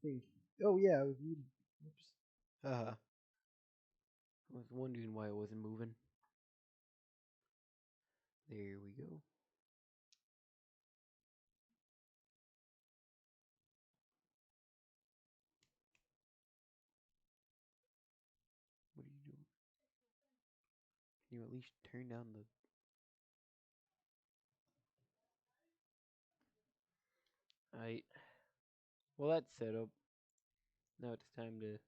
think. Oh yeah, I was muted. Oops. Haha. I was wondering why it wasn't moving. There we go. What are you doing? Can you at least turn down the... Alright. Well, that's set up. Now it's time to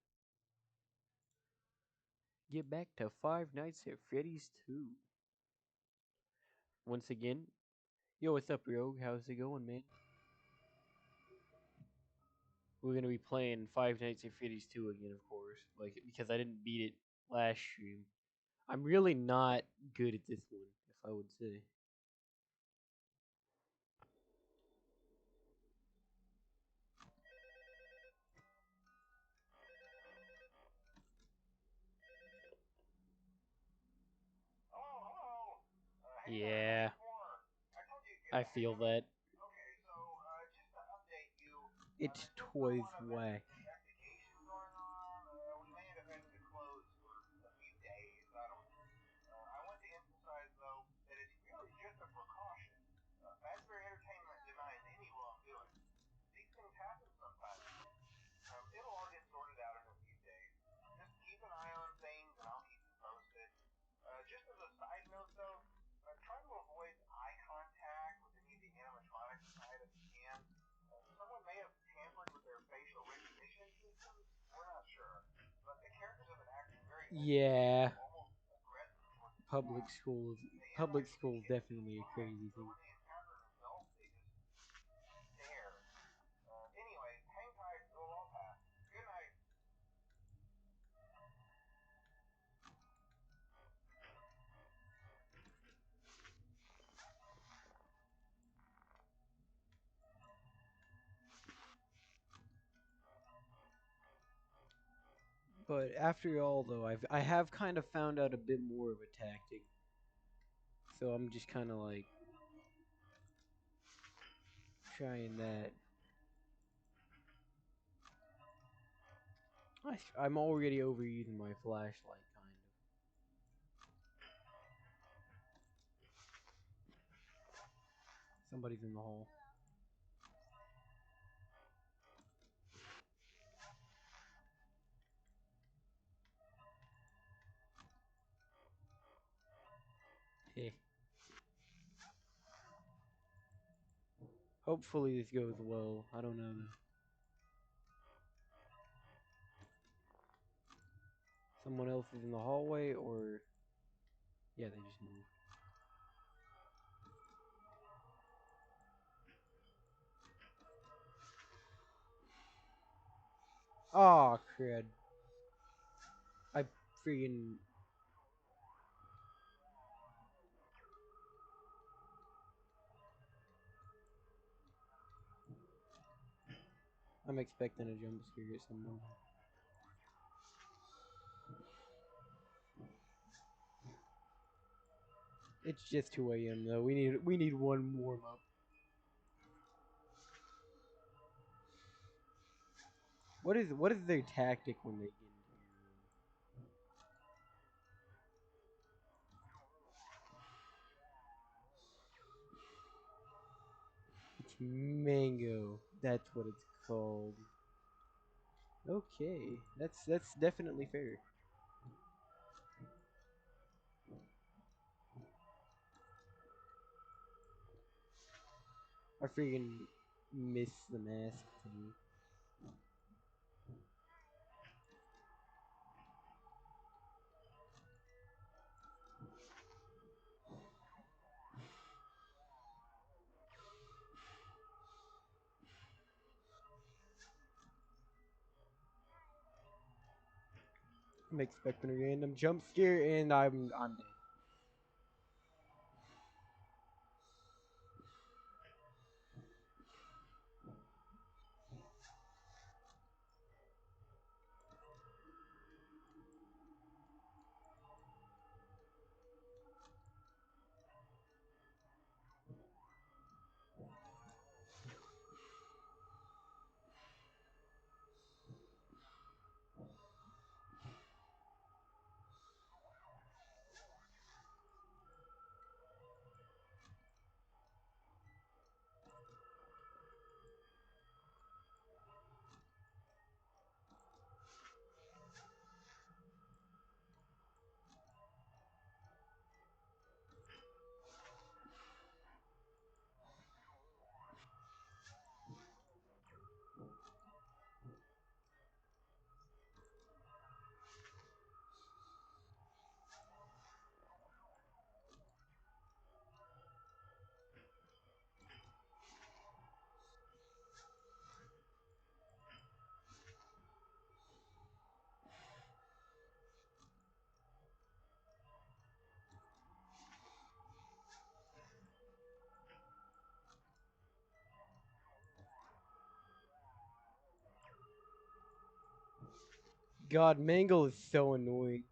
get back to Five Nights at Freddy's 2. Once again, yo, what's up, Rogue? How's it going, man? We're gonna be playing Five Nights at Freddy's 2 again, of course. Like, because I didn't beat it last stream. I'm really not good at this one, if I would say. Yeah, I feel that. It's twice whack. Yeah, public schools. Public school is definitely a crazy thing. But after all, though, I have kind of found out a bit more of a tactic. So I'm just kind of like trying that. I'm already overusing my flashlight, kind of. Somebody's in the hall. Hey. Hopefully this goes well. I don't know though. Someone else is in the hallway, or yeah, they just moved. Aw, crud. I freaking... I'm expecting a jump scare at some moment. It's just 2 a.m. though. We need one warm up. What is their tactic when they get into your room? It's mango. That's what it's called. Okay, that's definitely fair. I freaking miss the mask thing. I'm expecting a random jump scare, and I'm dead. God, Mangle is so annoying.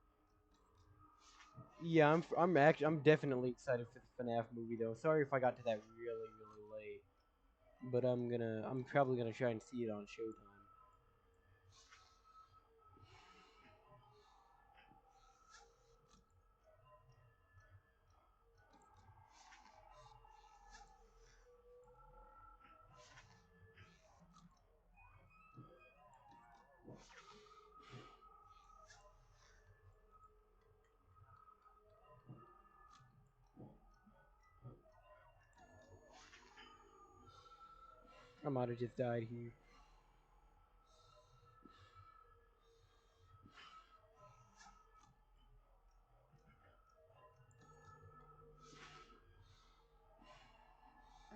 Yeah, I'm definitely excited for the FNAF movie though. Sorry if I got to that really late, but I'm probably gonna try and see it on Showtime. I might have just died here.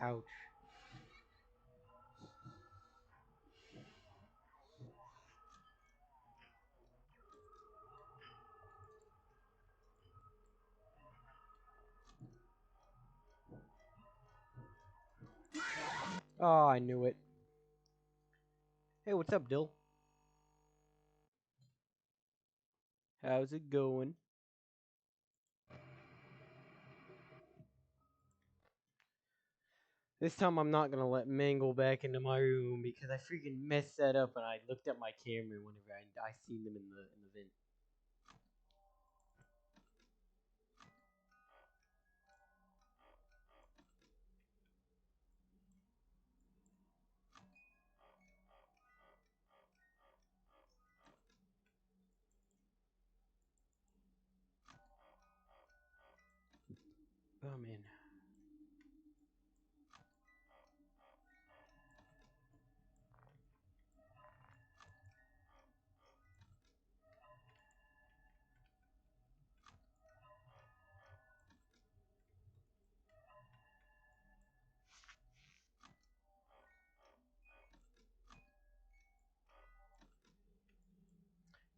Ouch. Oh, I knew it. Hey, what's up, Dill? How's it going? This time I'm not gonna let Mangle back into my room because I freaking messed that up and I looked at my camera whenever I seen them in the vent. Oh man.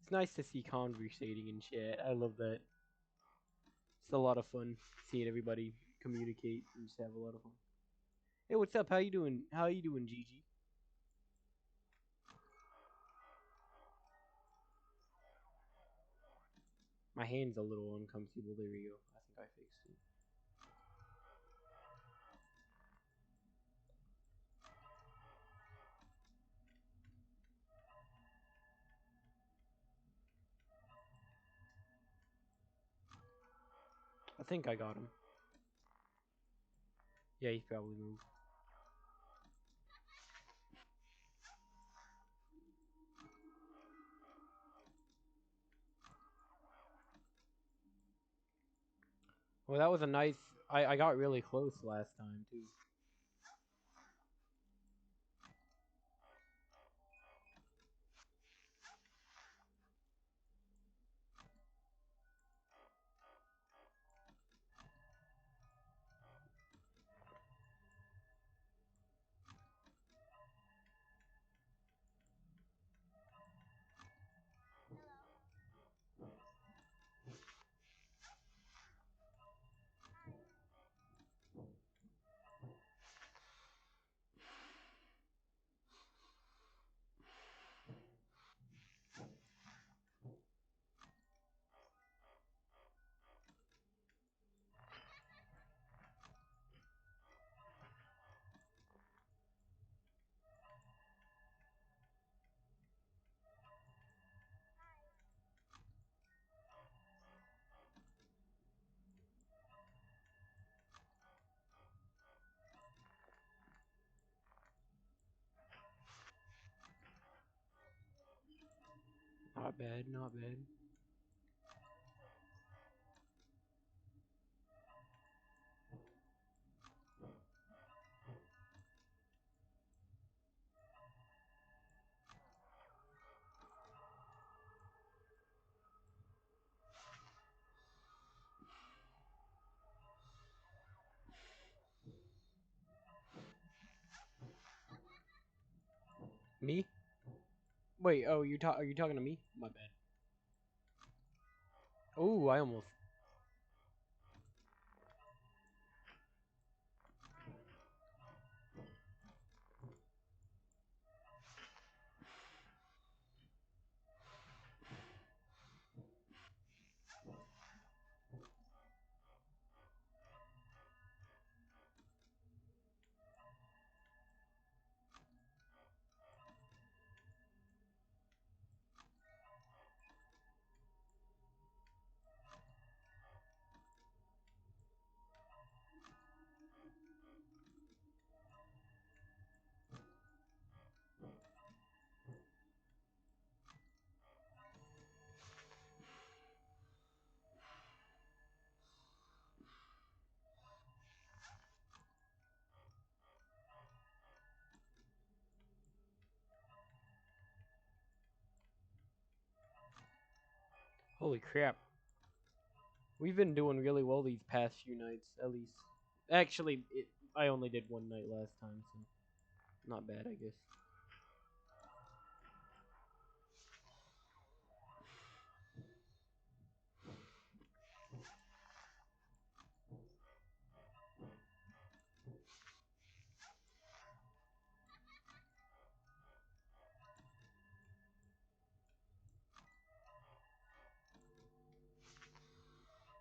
It's nice to see conversating in chat. I love that. It's a lot of fun seeing everybody communicate and just have a lot of fun. Hey, what's up? How you doing? How you doing, Gigi? My hand's a little uncomfortable. There we go. I think I fixed it. I think I got him. Yeah, he's probably moved. Well, that was a nice. I got really close last time too. Not bad, not bad. Me? Wait, oh, are you talking to me? My bad. Oh, I almost. Holy crap. We've been doing really well these past few nights, at least. Actually, I only did one night last time, so not bad, I guess.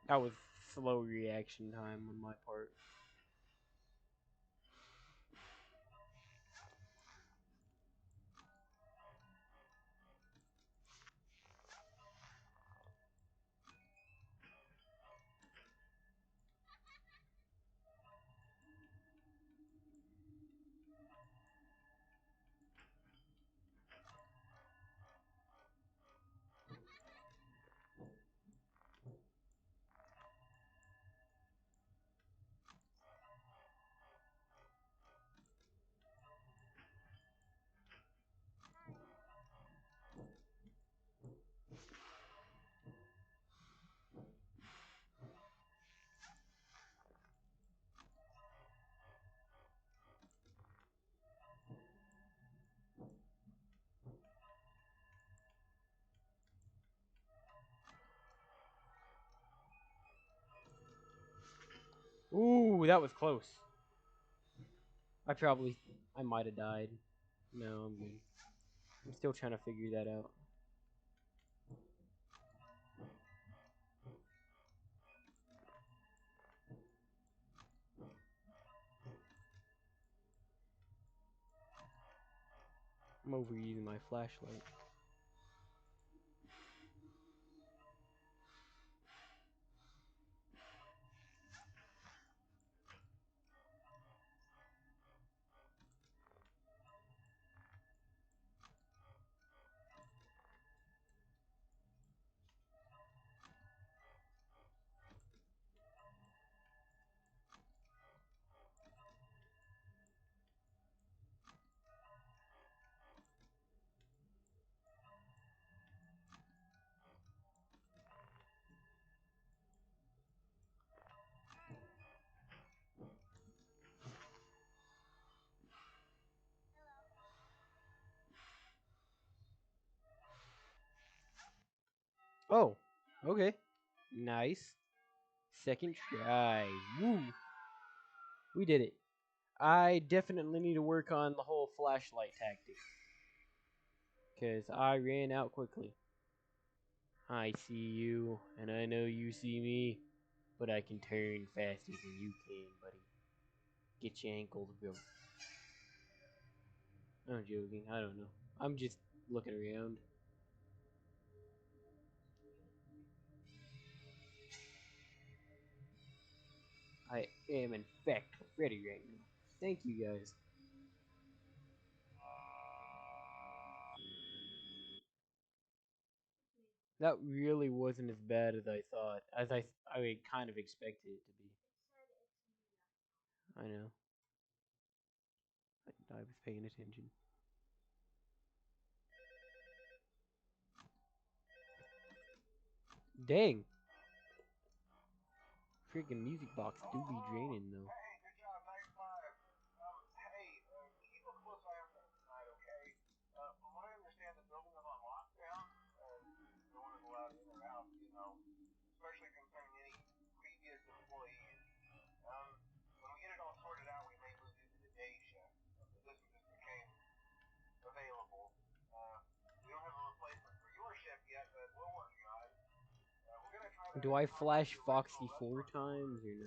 That was slow reaction time on my part. Ooh, that was close. I might have died. No, I'm good. I'm still trying to figure that out. I'm overusing my flashlight. Oh, okay. Nice. Second try. Woo. We did it. I definitely need to work on the whole flashlight tactic. Because I ran out quickly. I see you, and I know you see me, but I can turn faster than you can, buddy. Get your ankles broke. I'm joking. I don't know. I'm just looking around. I am, in fact, Freddy right now. Thank you, guys. That really wasn't as bad as I thought, as I kind of expected it to be. I know. I was paying attention. Dang. Freaking music box do be draining though. Do I flash Foxy 4 times or no?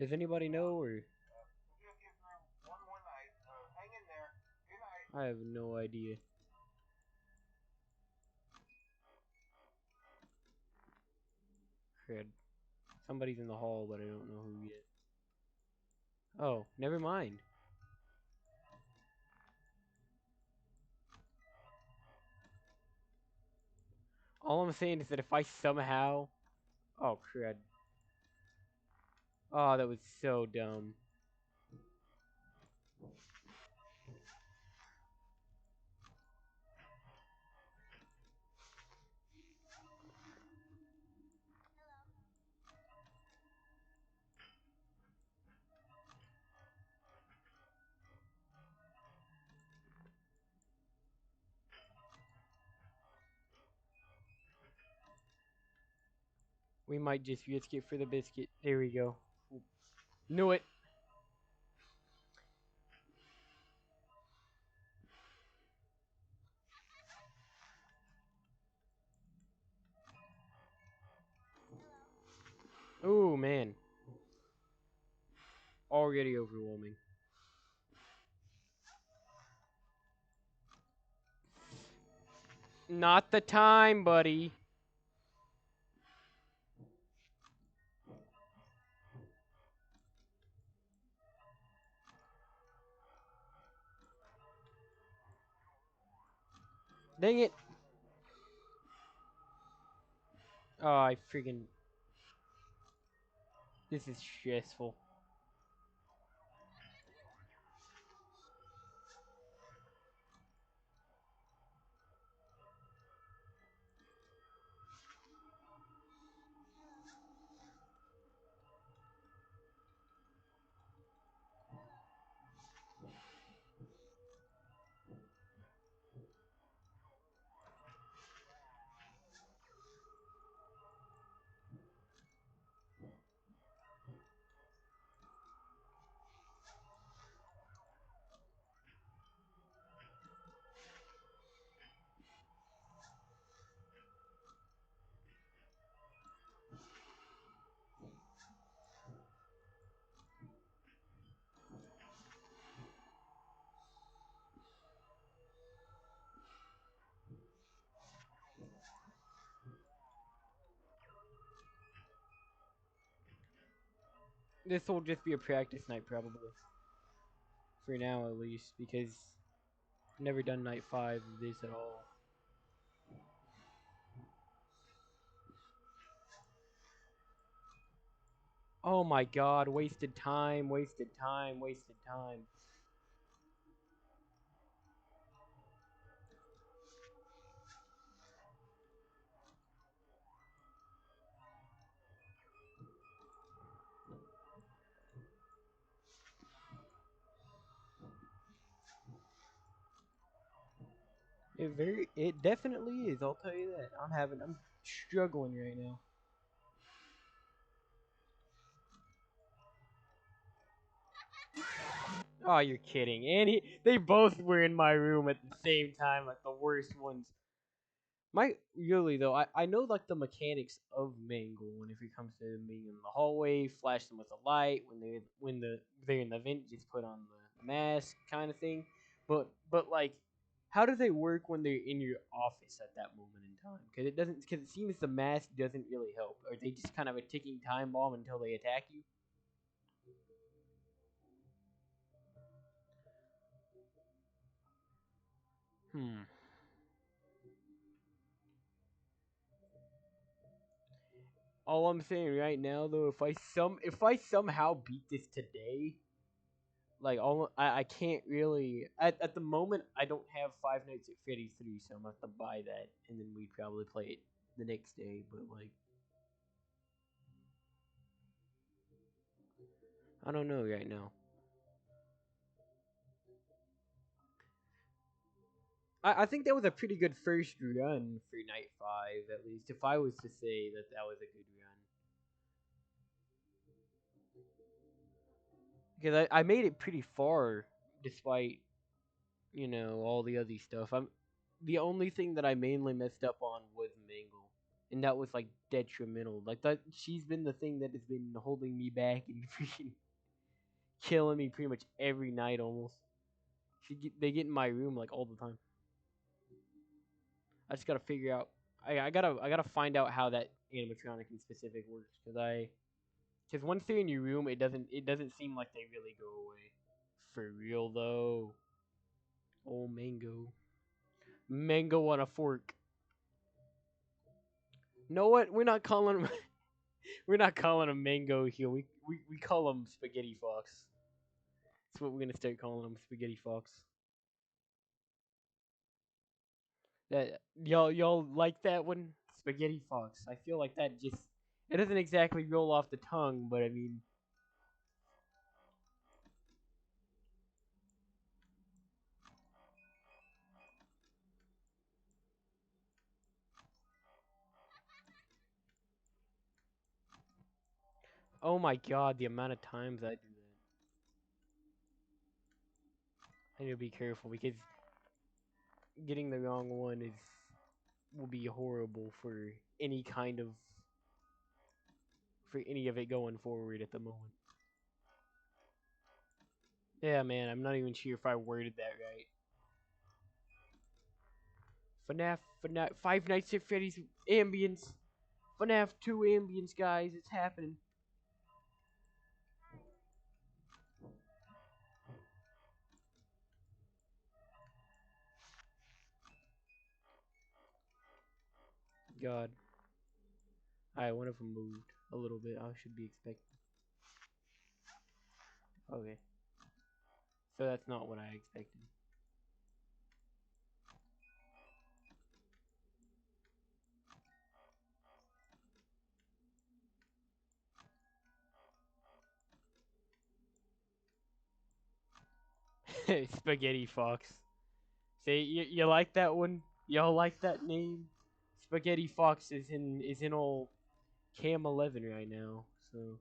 Does anybody know or I have no idea. Crud. Somebody's in the hall, but I don't know who yet. Oh, never mind. All I'm saying is that if I somehow... Oh, crud. Oh, that was so dumb. We might just risk it for the biscuit. There we go. Knew it. Oh man, already overwhelming. Not the time, buddy. Dang it. Oh, I freaking. This is stressful. This will just be a practice night, probably. For now, at least, because I've never done night 5 of this at all. Oh my god, wasted time, wasted time, wasted time. It definitely is, I'll tell you that. I'm struggling right now. Oh, you're kidding. They both were in my room at the same time, like the worst ones. My really though, I know like the mechanics of Mangle when if it comes to them being in the hallway, flash them with a light they're in the vent, just put on the mask kind of thing. But like, how do they work when they're in your office at that moment in time? Because it seems the mask doesn't really help. Are they just kind of a ticking time bomb until they attack you? Hmm. All I'm saying right now though, if I somehow beat this today, like all I can't really at the moment I don't have Five Nights at Freddy's 3, so I'm gonna have to buy that and then we'd probably play it the next day. But like I don't know right now. I think that was a pretty good first run for Night 5, at least if I was to say that that was a good run. Because I made it pretty far despite, all the other stuff. I'm The only thing that I mainly messed up on was Mangle. And that was like detrimental. Like that she's been the thing that has been holding me back and freaking killing me pretty much every night almost. They get in my room like all the time. I just gotta figure out. I gotta find out how that animatronic in specific works because once they're in your room, it doesn't seem like they really go away. For real though. Oh mango, mango on a fork. Know what? We're not calling him. We're not calling him mango here. We call him spaghetti fox. That's what we're gonna start calling him, spaghetti fox. That y'all like that one, spaghetti fox. I feel like that just it doesn't exactly roll off the tongue, but I mean, Oh my god, the amount of times I do that. I need to be careful because getting the wrong one is will be horrible for any kind of for any of it going forward at the moment. Yeah, man, I'm not even sure if I worded that right. FNAF Five Nights at Freddy's ambience. FNAF 2 ambience, guys, it's happening. God. Alright, one of them moved a little bit. I should be expecting. Okay. So that's not what I expected. Spaghetti Fox. See, you like that one? Y'all like that name? Spaghetti Fox is in old Cam 11 right now. So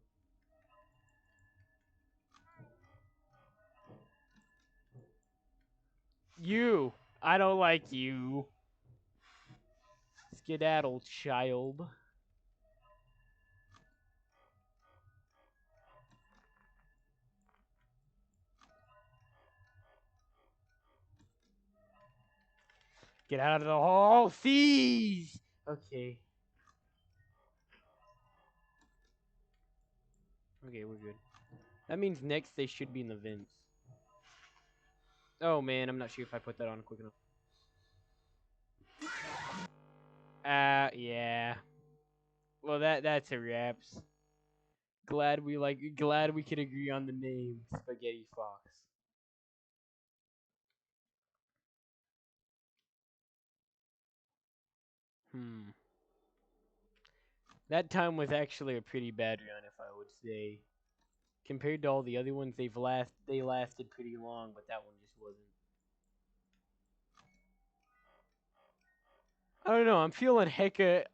you, I don't like you. Skedaddle, child. Get out of the hall, seize. Okay. Okay, we're good. That means next they should be in the vents. Oh man, I'm not sure if I put that on quick enough. Yeah. Well, that's a wraps. Glad we could agree on the name Spaghetti Fox. Hmm. That time was actually a pretty bad run, if I would say. Compared to all the other ones, they lasted pretty long, but that one just wasn't. I don't know. I'm feeling hecka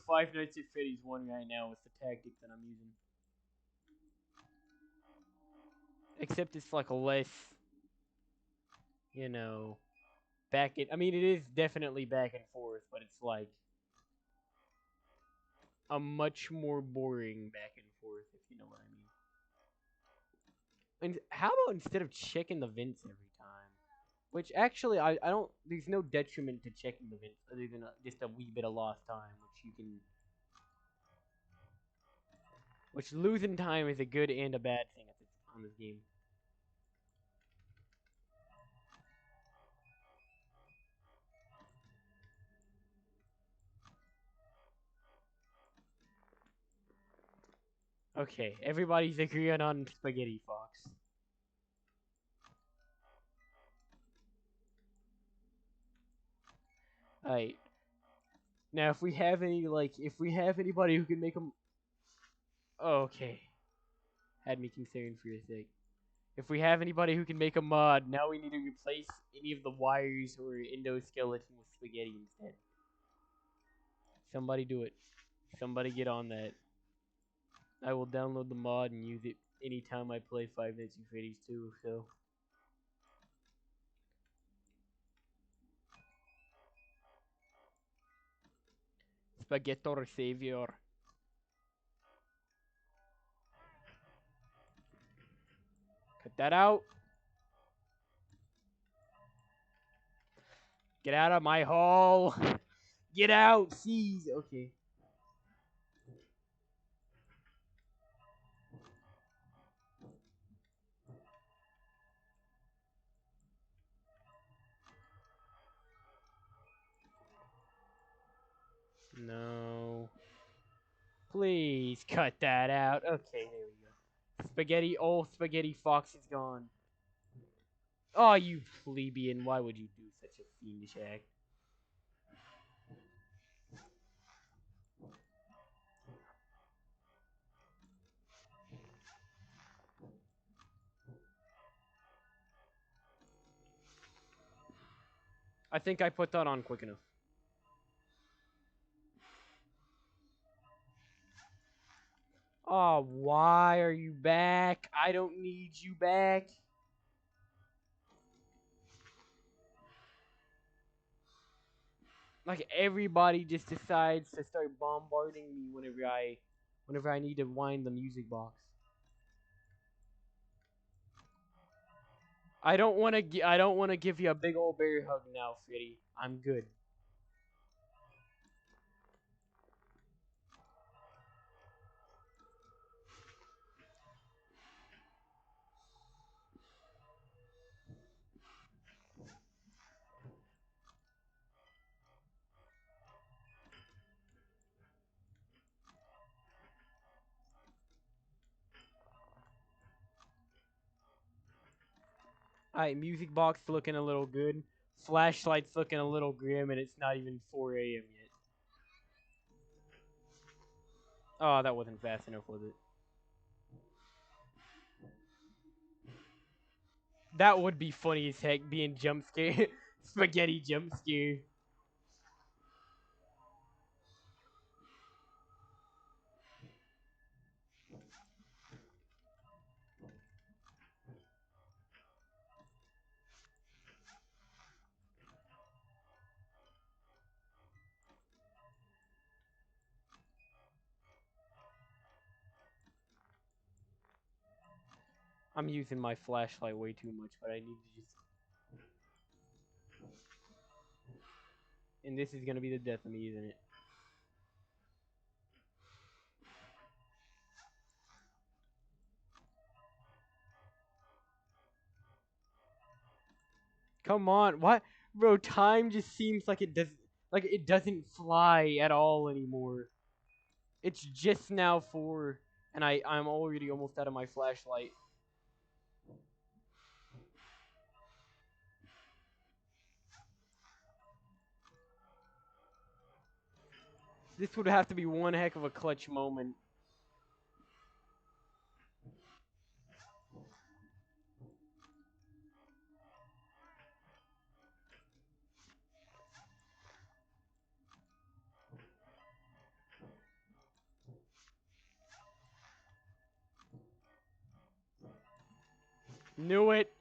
Five Nights at Freddy's 1 right now with the tactic that I'm using. Except it's like a less, you know, I mean, it is definitely back and forth, but it's like a much more boring back and forth, if you know what I mean. And how about instead of checking the vents every time? Which actually, I don't. There's no detriment to checking the vents other than just a wee bit of lost time, which you can. Which losing time is a good and a bad thing on this game. Okay, everybody's agreeing on Spaghetti Fox. Alright. Now, if we have anybody who can make them. Oh, okay. Had me concerned for a sec. If we have anybody who can make a mod, now we need to replace any of the wires or endoskeleton with spaghetti instead. Somebody do it. Somebody get on that. I will download the mod and use it anytime I play Five Nights at Freddy's 2, so. Spaghettor Savior. Cut that out. Get out of my hall. Get out. Seize. Okay. No. Please cut that out. Okay, there we go. Spaghetti. Oh, Spaghetti Fox is gone. Oh, you plebeian. Why would you do such a fiendish act? I think I put that on quick enough. Oh, why are you back? I don't need you back. Like everybody just decides to start bombarding me whenever I need to wind the music box. I don't want to give you a big old bear hug now, Freddy. I'm good. Alright, music box looking a little good. Flashlight's looking a little grim, and it's not even 4 a.m. yet. Oh, that wasn't fast enough, was it? That would be funny as heck, being jump scare. Spaghetti jump scare. I'm using my flashlight way too much, but I need to just... And this is gonna be the death of me, isn't it? Come on, what? Bro, time just seems like it doesn't fly at all anymore. It's just now 4, and I'm already almost out of my flashlight. This would have to be one heck of a clutch moment. Knew it.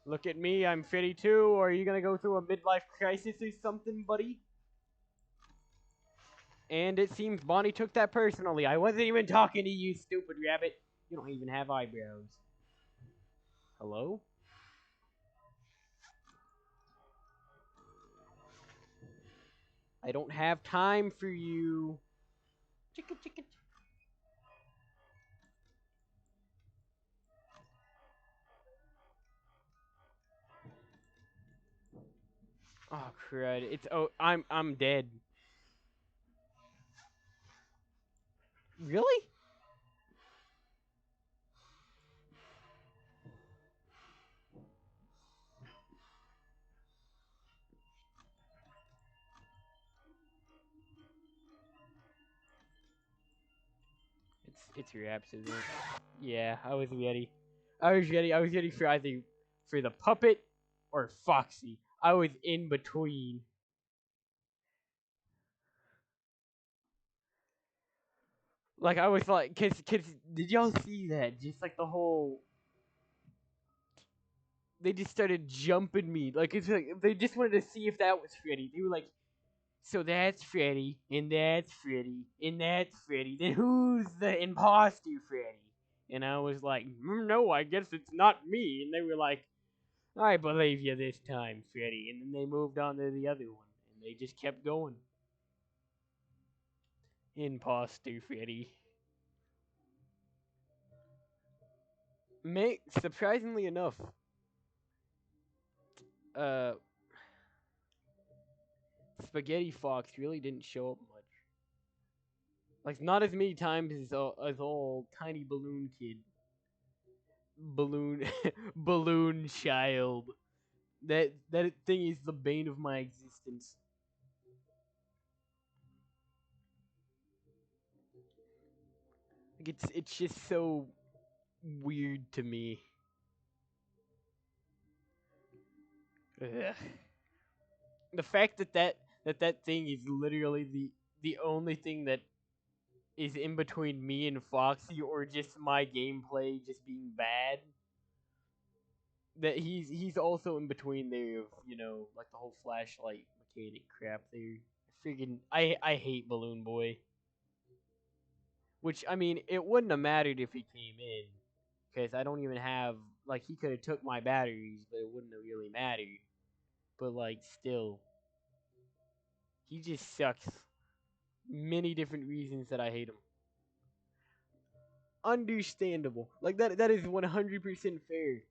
Look at me, I'm Freddy too, or are you gonna go through a midlife crisis or something, buddy? And it seems Bonnie took that personally. I wasn't even talking to you, stupid rabbit. You don't even have eyebrows. Hello? I don't have time for you. Chicka chicka. Oh crud! I'm dead. Really? It's your abs, isn't it? Yeah, I was ready. I was ready for either for the puppet or Foxy. I was in between. Like I was like, cause did y'all see that? Just like the whole, they just started jumping me. Like it's like they just wanted to see if that was Freddy. They were like, so that's Freddy, and that's Freddy, and that's Freddy. Then who's the imposter Freddy? And I was like, no, I guess it's not me. And they were like, I believe you this time, Freddy. And then they moved on to the other one, and they just kept going. Imposter Freddy. Surprisingly enough, uh, Spaghetti Fox really didn't show up much. Like not as many times as old tiny balloon kid, balloon, balloon child. That thing is the bane of my existence. Like it's just so weird to me. Ugh. The fact that that thing is literally the only thing that is in between me and Foxy, or just my gameplay just being bad. That he's also in between there of like the whole flashlight mechanic crap there. Freaking I hate Balloon Boy. Which I mean, it wouldn't have mattered if he came in, because I don't even have like he could have took my batteries, but it wouldn't have really mattered. But like still, he just sucks. Many different reasons that I hate him. Understandable. Like that is 100% fair.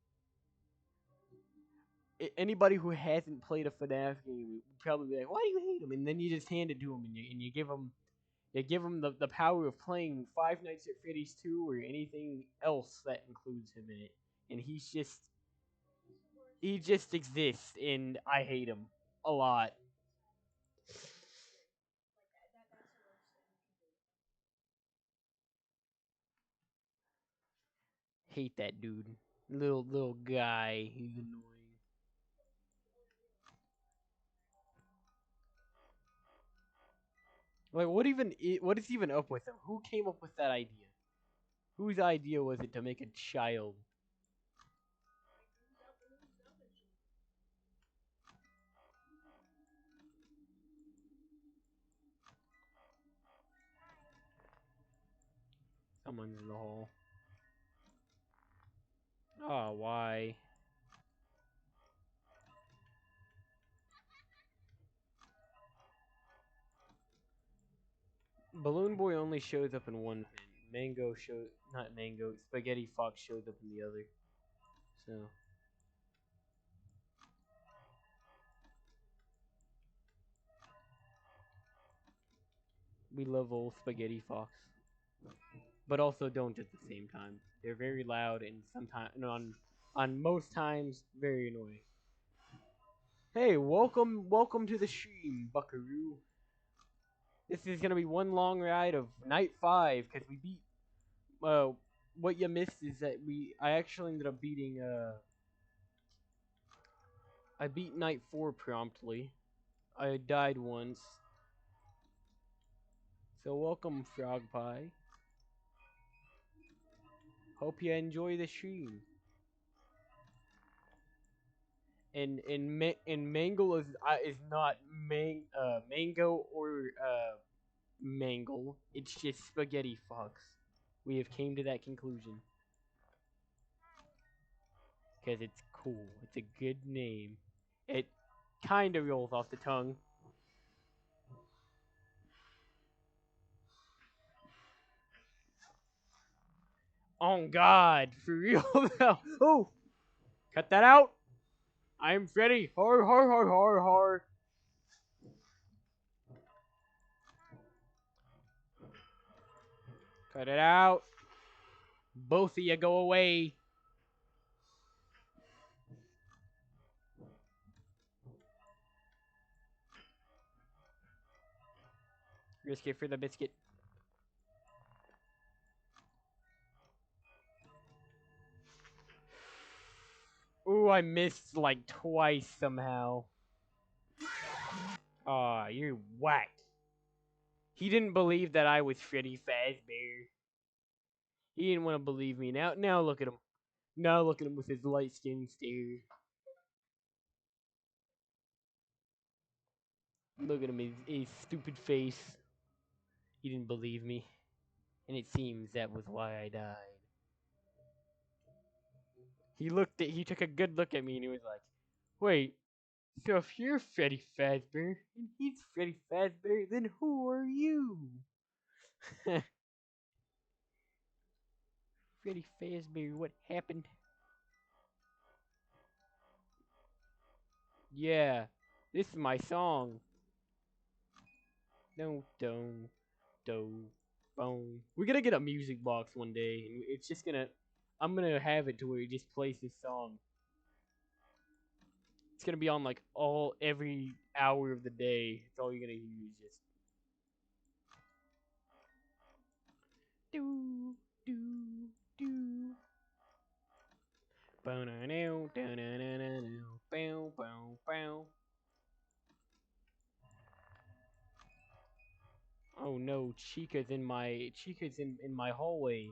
Anybody who hasn't played a FNAF game would probably be like, "Why do you hate him?" And then you just hand it to him, and you give him the power of playing Five Nights at Freddy's 2 or anything else that includes him in it, and he just exists, and I hate him a lot. Hate that dude, little guy. He's annoying. Like, what is even up with him? Who came up with that idea? Whose idea was it to make a child? Someone's in the hole. Oh, why? Balloon Boy only shows up in one thing. Mango shows not Mango. Spaghetti Fox shows up in the other. So we love old Spaghetti Fox, but also don't at the same time. They're very loud and sometimes on most times very annoying. Hey, welcome to the stream, Buckaroo. This is gonna be one long ride of night 5 because we beat. What you missed is that I actually ended up beating. I beat night 4 promptly. I died once. So welcome, Frog Pie. Hope you enjoy the stream. And Mangle is not Mango or Mangle. It's just Spaghetti Fox. We have came to that conclusion because it's cool. It's a good name. It kind of rolls off the tongue. Oh God, for real now. Oh, cut that out. I'm Freddy. Har har har har har. Cut it out. Both of you go away. Risk it for the biscuit. Ooh, I missed like twice somehow. Aw, you're whack. He didn't believe that I was Freddy Fazbear. He didn't want to believe me. Now look at him. Now look at him with his light skin stare. Look at him, his stupid face. He didn't believe me. And it seems that was why I died. He took a good look at me and he was like, wait, so if you're Freddy Fazbear and he's Freddy Fazbear, then who are you? Freddy Fazbear, what happened? Yeah, this is my song. No, don't, boom. We're gonna get a music box one day, and it's just gonna. I'm gonna have it to where it just plays this song. It's gonna be on like every hour of the day. It's all you're gonna hear is just do do do. Bow now now down now now now bow bow bow. Oh no. no, Chica's in my hallway.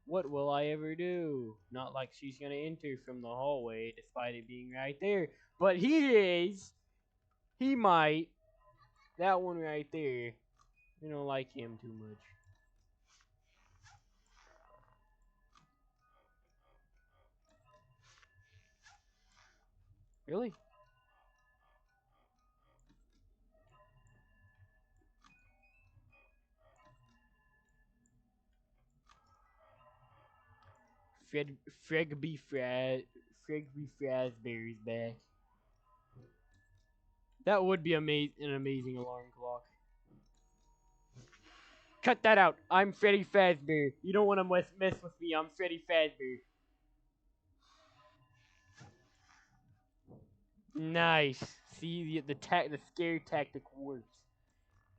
What will I ever do? Not like she's gonna enter from the hallway, despite it being right there. But he is. He might. That one right there. We don't like him too much. Really? Fred, Fregby Fraz, Fregby Frazbear's back. That would be an amazing alarm clock. Cut that out. I'm Freddy Fazbear. You don't want to mess with me. I'm Freddy Fazbear. Nice. See the scare tactic works,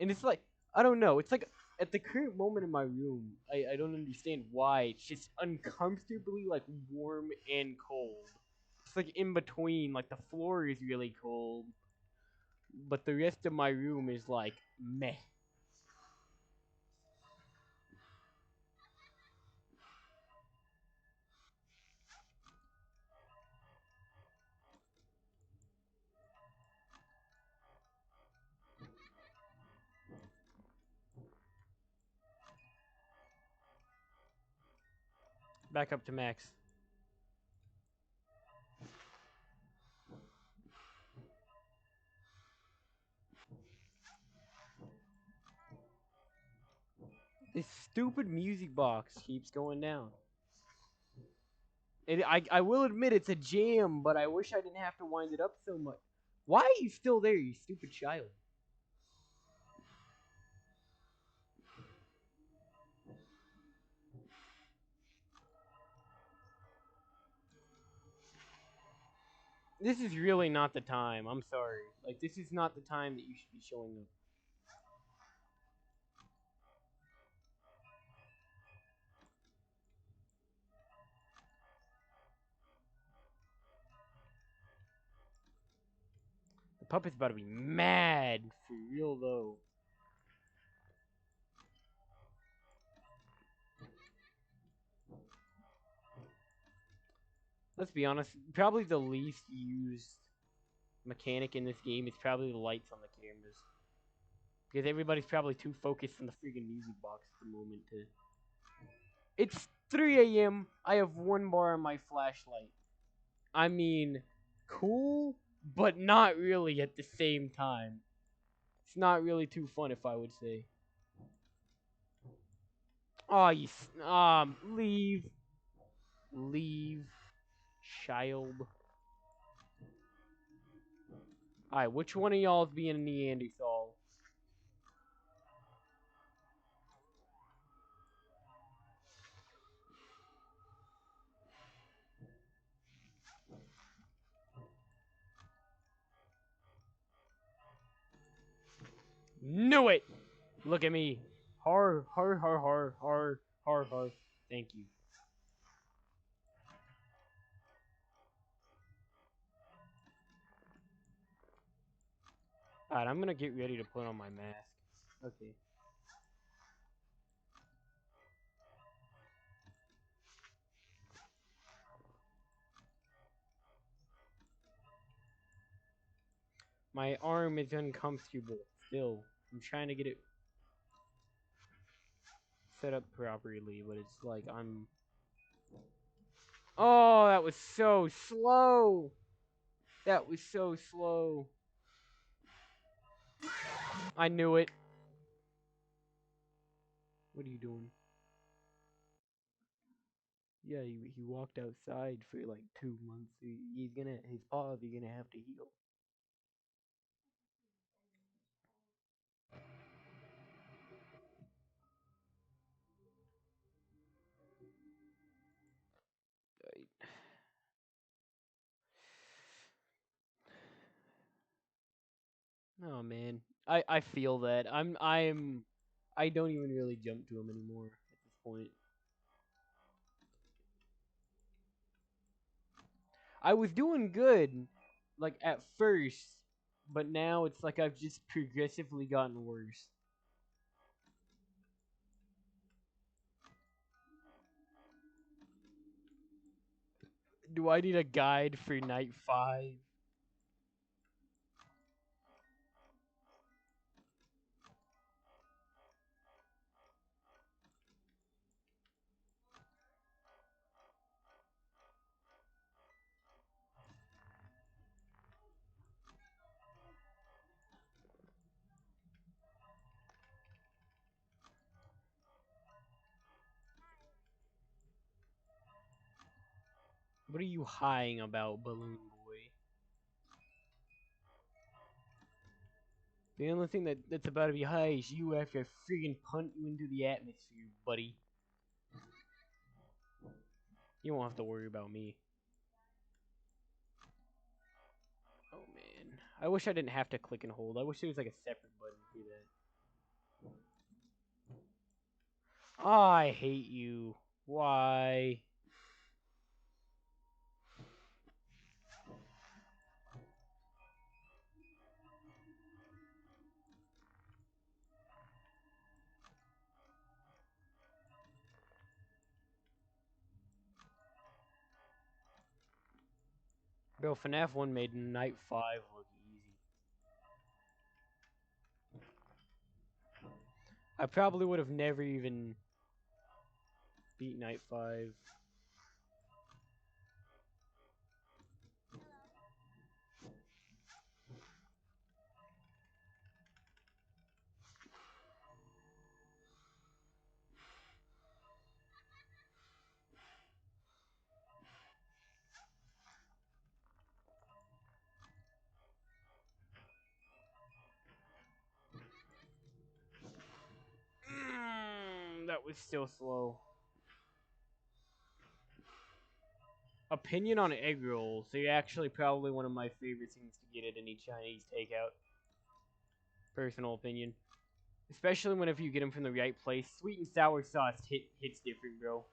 and it's like I don't know. It's like at the current moment in my room, I don't understand why it's just uncomfortably like warm and cold. It's like in between. Like the floor is really cold, but the rest of my room is like meh. Back up to max. This stupid music box keeps going down. I will admit it's a jam, but I wish I didn't have to wind it up so much. Why are you still there, you stupid child? This is really not the time. I'm sorry. Like, this is not the time that you should be showing up. The puppet's about to be mad. For real, though. Let's be honest. Probably the least used mechanic in this game is probably the lights on the cameras. Because everybody's probably too focused on the freaking music box at the moment to... It's 3 a.m. I have 1 bar on my flashlight. I mean, cool, but not really at the same time. It's not really too fun, if I would say. Oh, leave, leave, child. Alright, which one of y'all is being a Neanderthal? Knew it! Look at me. Har, har, har, har, har, har, har. Thank you. Alright, I'm gonna get ready to put on my mask. Okay. My arm is uncomfortable still. I'm trying to get it set up properly, but it's like I'm... Oh, that was so slow! That was so slow. I knew it. What are you doing? Yeah, he walked outside for like 2 months. His paws are gonna have to heal. Oh man, I feel that. I don't even really jump to him anymore at this point. I was doing good, like at first, but now it's like I've just progressively gotten worse. Do I need a guide for night 5? What are you high about, Balloon Boy? The only thing that's about to be high is you after I freaking punt you into the atmosphere, buddy. You won't have to worry about me. Oh man. I wish I didn't have to click and hold. I wish there was like a separate button for that. Oh, I hate you. Why? Bro, FNAF 1 made Night 5 look easy. I probably would have never even beat Night 5. That was still slow. Opinion on egg rolls. They're actually probably one of my favorite things to get at any Chinese takeout. Personal opinion. Especially when if you get them from the right place. Sweet and sour sauce hits different, bro.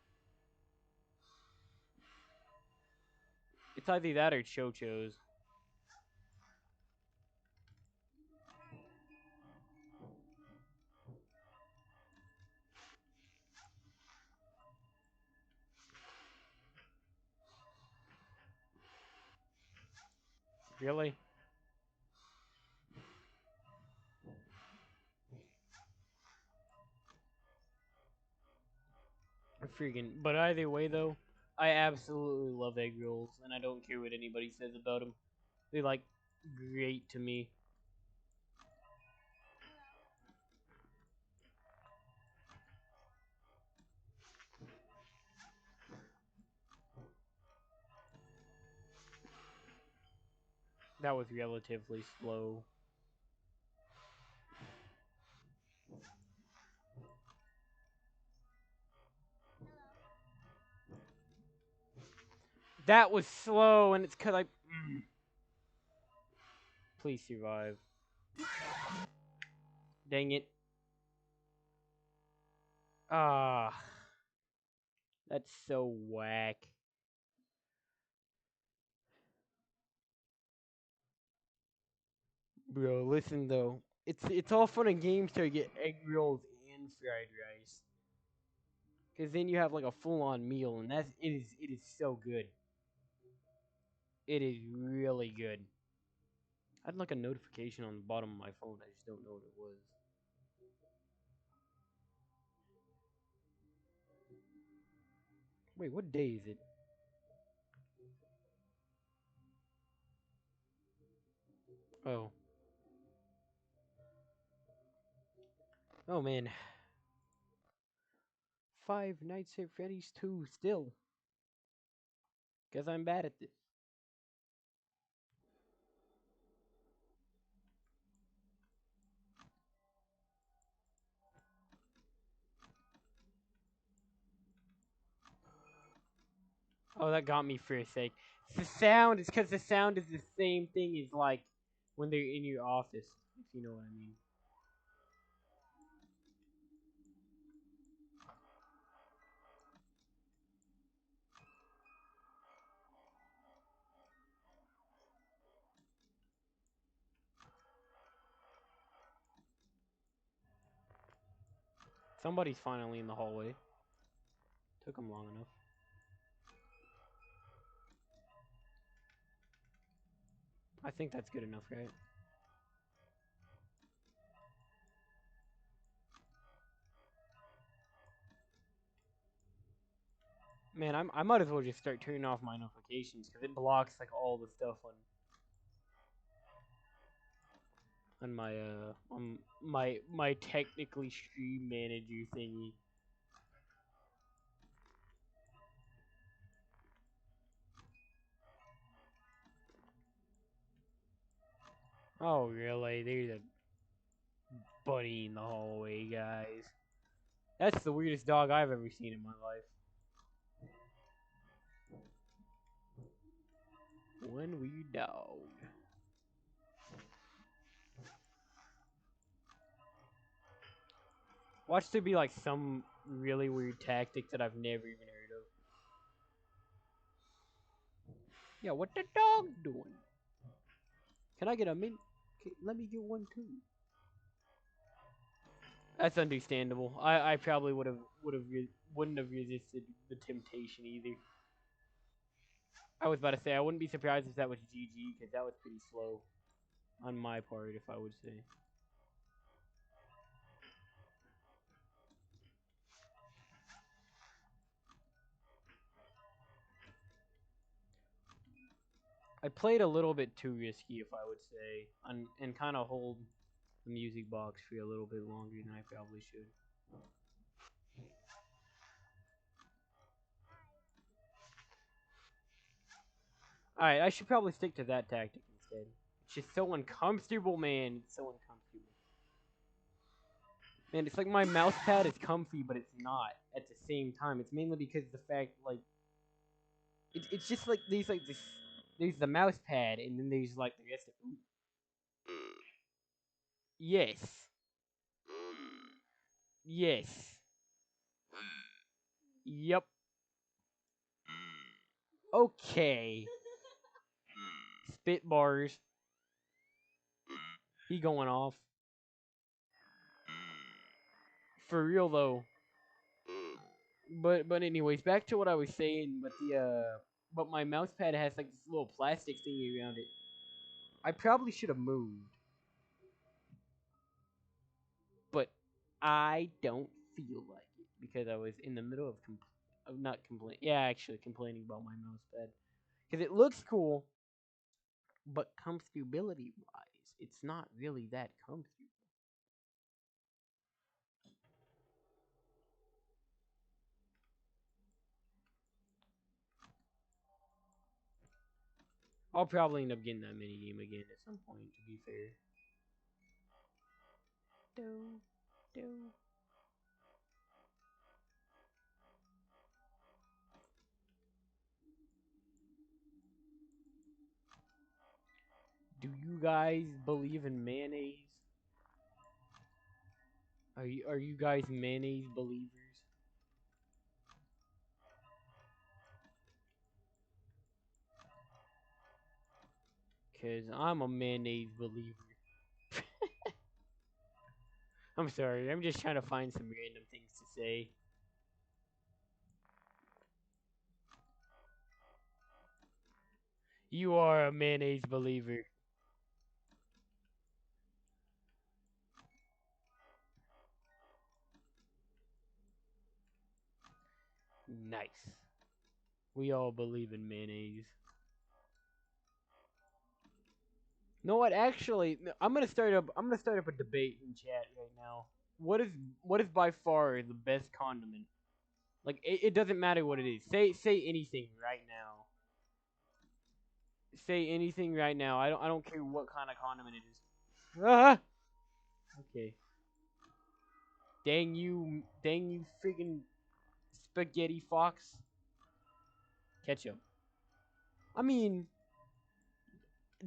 It's either that or Chochos. Really? Freaking. But either way, though, I absolutely love egg rolls, and I don't care what anybody says about them. They're like great to me. That was relatively slow. That was slow, and it's because I. Please survive. Dang it. Ah. That's so whack. Bro, listen though. It's all fun and games till you get egg rolls and fried rice. Cause then you have like a full on meal, and it is so good. It is really good. I had like a notification on the bottom of my phone. I just don't know what it was. Wait, what day is it? Oh. Oh man. Five Nights at Freddy's 2 still. Cause I'm bad at this. Oh, that got me for a sec. It's the sound. It's because the sound is the same thing as like when they're in your office, if you know what I mean. Somebody's finally in the hallway. Took them long enough. I think that's good enough, right? Man, I might as well just start turning off my notifications because it blocks like all the stuff on my technically stream manager thingy. Oh really? There's a bunny in the hallway, guys. That's the weirdest dog I've ever seen in my life. One weird dog. Watch there be like some really weird tactic that I've never even heard of. Yeah, what the dog doing? Can I get a mint? Let me get one too. That's understandable. I probably wouldn't have resisted the temptation either. I was about to say I wouldn't be surprised if that was GG because that was pretty slow on my part, if I would say. I played a little bit too risky, if I would say, and kind of hold the music box for a little bit longer than I probably should. Alright, I should probably stick to that tactic instead. It's just so uncomfortable, man. It's so uncomfortable. Man, it's like my mouse pad is comfy, but it's not at the same time. It's mainly because the fact, like, it's just like this. There's the mouse pad, and then there's like the rest of. Yes. Yes. Yep. Okay. Spit bars. He going off. For real though. But anyways, back to what I was saying. But my mouse pad has like this little plastic thingy around it. I probably should have moved, but I don't feel like it because I was in the middle of not complaining. Yeah, actually complaining about my mouse pad because it looks cool, but comfortability wise, it's not really that comfortable. I'll probably end up getting that mini game again at some point. To be fair. Do do. Do you guys believe in mayonnaise? Are you guys mayonnaise believers? Cause I'm a mayonnaise believer. I'm sorry. I'm just trying to find some random things to say. You are a mayonnaise believer. Nice. We all believe in mayonnaise. You know what? Actually, I'm gonna start up. I'm gonna start up a debate in chat right now. What is by far the best condiment? Like it doesn't matter what it is. Say anything right now. Say anything right now. I don't care what kind of condiment it is. Ah! Okay. Dang you, freaking spaghetti fox. Ketchup. I mean,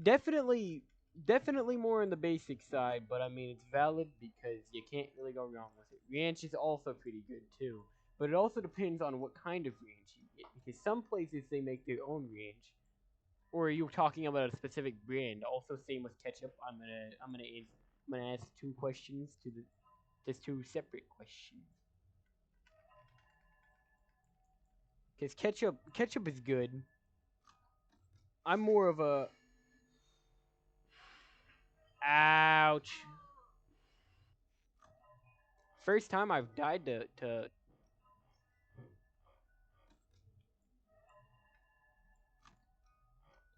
definitely, definitely more on the basic side, but I mean it's valid because you can't really go wrong with it. Ranch is also pretty good too, but it also depends on what kind of ranch you get because some places they make their own ranch, or are you talking about a specific brand? Also, same with ketchup. I'm gonna ask two questions to the just two separate questions because ketchup is good. I'm more of a Ouch. First time I've died to.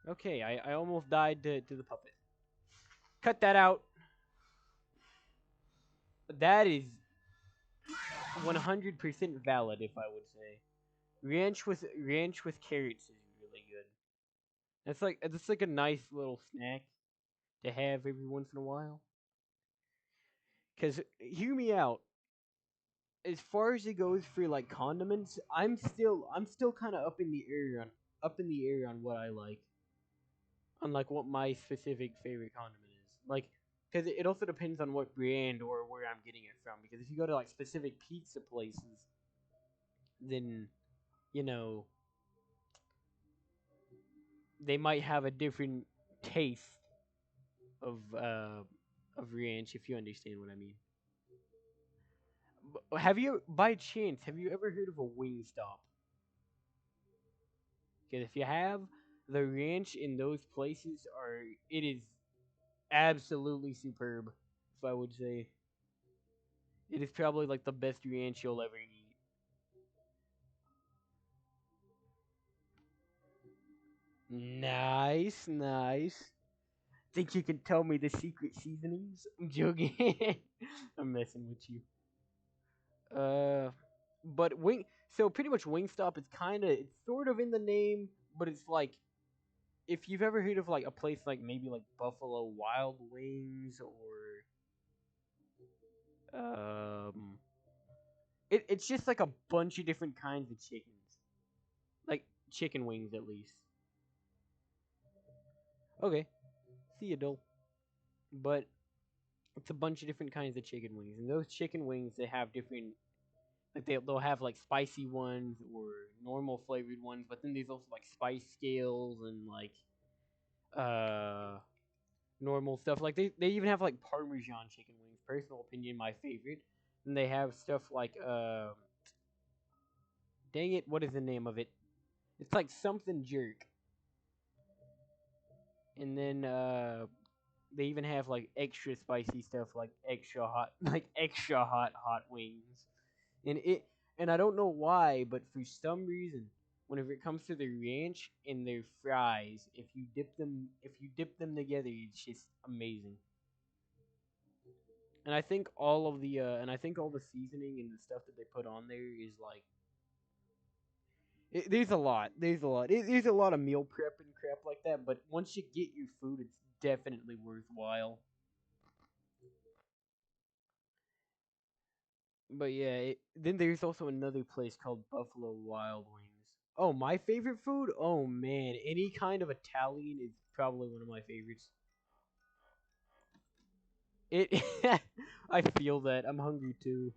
Okay, I almost died to the puppet. Cut that out. That is 100% valid, if I would say. Ranch with carrots is really good. It's like a nice little snack to have every once in a while. Cause hear me out. As far as it goes for like condiments, I'm still kind of up in the air on what I like, on like what my specific favorite condiment is. Like, because it also depends on what brand or where I'm getting it from. Because if you go to like specific pizza places, then you know they might have a different taste of uh of ranch, if you understand what I mean. Have you, by chance, have you ever heard of a wing stop? Because if you have, the ranch in those places are it is absolutely superb. If I would say, it is probably like the best ranch you'll ever eat. Nice, nice. Think you can tell me the secret seasonings? I'm joking. I'm messing with you. Uh, but wing. So pretty much Wingstop is it's sort of in the name, but it's like, if you've ever heard of like a place like maybe like Buffalo Wild Wings, or it's just like a bunch of different kinds of chickens, like chicken wings at least. Okay, see you, Dole. But it's a bunch of different kinds of chicken wings, and those chicken wings they have different. Like they'll have like spicy ones or normal flavored ones, but then there's also like spice scales and like uh normal stuff. Like they even have like Parmesan chicken wings. Personal opinion, my favorite. And they have stuff like dang it, what is the name of it? It's like something jerk. And then they even have like extra spicy stuff, like extra hot, like extra hot wings. And it and I don't know why, but for some reason, whenever it comes to their ranch and their fries, if you dip them together, it's just amazing. And I think all the seasoning and the stuff that they put on there is like there's a lot. There's a lot of meal prep and crap like that, but once you get your food, it's definitely worthwhile. But yeah, then there's also another place called Buffalo Wild Wings. Oh, my favorite food? Oh man, any kind of Italian is probably one of my favorites. It I feel that. I'm hungry too.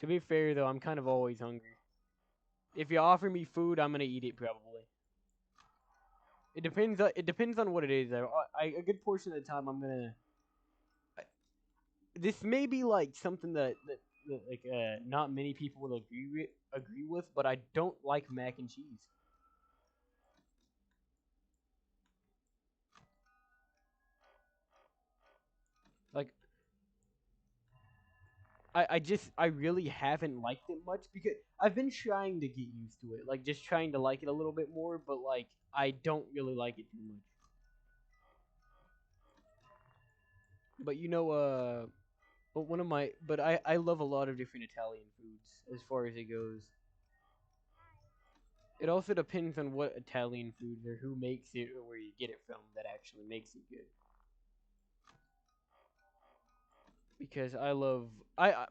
To be fair though, I'm kind of always hungry. If you offer me food, I'm gonna eat it probably. It depends on what it is though. A good portion of the time I'm gonna. This may be like something that like not many people will agree with, but I don't like mac and cheese. Like I really haven't liked it much because I've been trying to get used to it, like just trying to like it a little bit more, but like I don't really like it too much. But I love a lot of different Italian foods as far as it goes. It also depends on what Italian foods or who makes it or where you get it from that actually makes it good. Because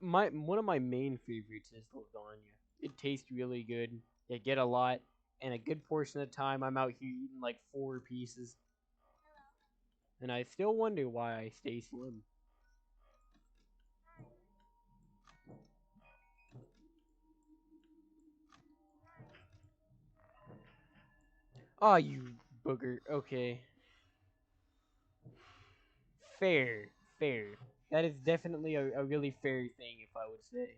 my one of my main favorites is lasagna. It tastes really good. You get a lot, and a good portion of the time I'm out here eating like 4 pieces, and I still wonder why I stay slim. Oh, you booger. Okay, fair, fair. That is definitely a really fair thing, if I would say.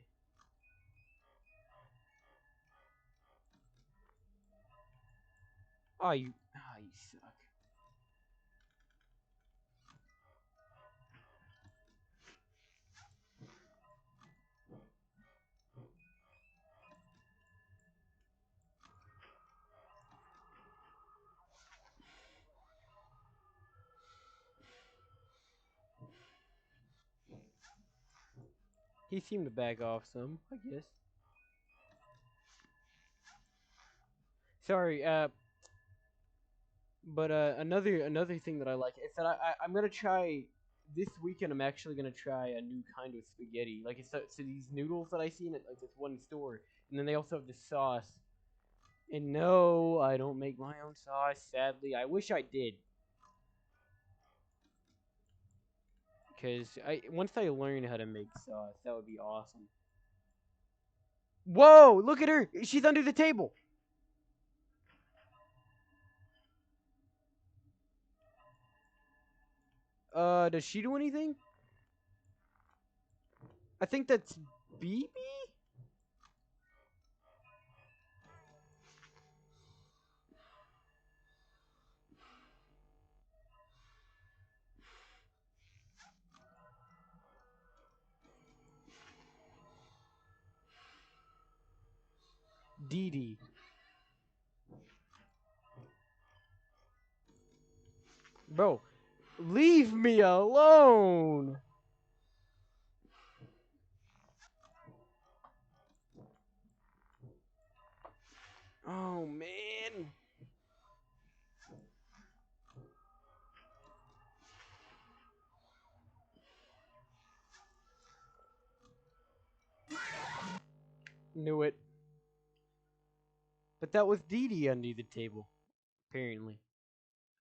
Oh, you suck. He seemed to back off some, I guess. Sorry, but another thing that I like is that I'm gonna try this weekend. I'm actually gonna try a new kind of spaghetti. Like so these noodles that I see in it, like this one store, and then they also have this sauce. And no, I don't make my own sauce. Sadly, I wish I did. Because I once I learn how to make sauce, that would be awesome. Whoa! Look at her. She's under the table. Does she do anything? I think that's BB? Dee Dee. Bro, leave me alone! Oh, man. Knew it. But that was Dee Dee under the table, apparently.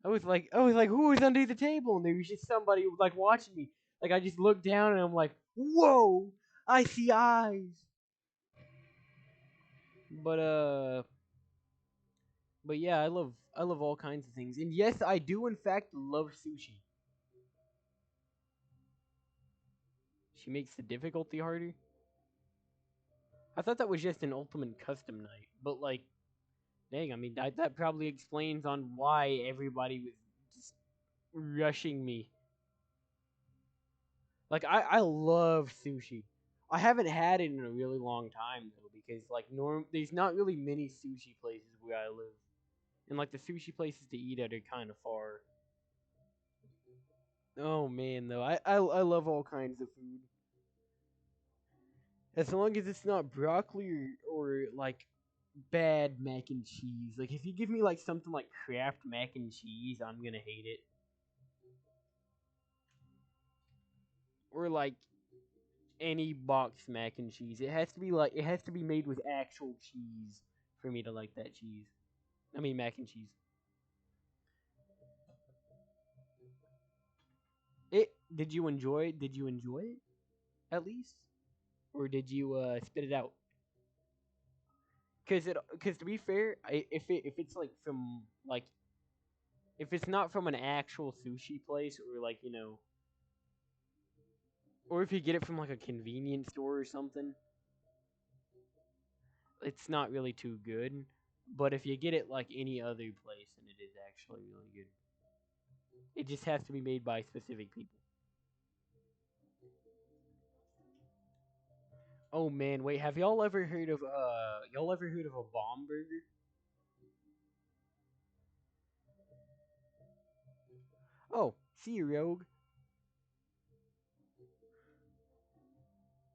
I was like, who is under the table? And there was just somebody like watching me. Like I just looked down and I'm like, whoa, I see eyes. But but yeah, I love all kinds of things. And yes, I do in fact love sushi. She makes the difficulty harder. I thought that was just an ultimate custom night, but like, dang, I mean that probably explains on why everybody was just rushing me. Like I love sushi. I haven't had it in a really long time though because like there's not really many sushi places where I live. And like the sushi places to eat at are kind of far. Oh man, though. I love all kinds of food. As long as it's not broccoli or like bad mac and cheese. Like if you give me like something like Kraft mac and cheese, I'm going to hate it. Or like any box mac and cheese. It has to be made with actual cheese for me to like that cheese. I mean mac and cheese. It did you enjoy it at least? Or did you spit it out? Cuz to be fair, if it's like from like if it's not from an actual sushi place or like, or if you get it from like a convenience store or something, it's not really too good. But if you get it like any other place, then it is actually really good. It just has to be made by specific people. Oh man, wait, have y'all ever heard of a bomb burger? Oh, see you, Rogue.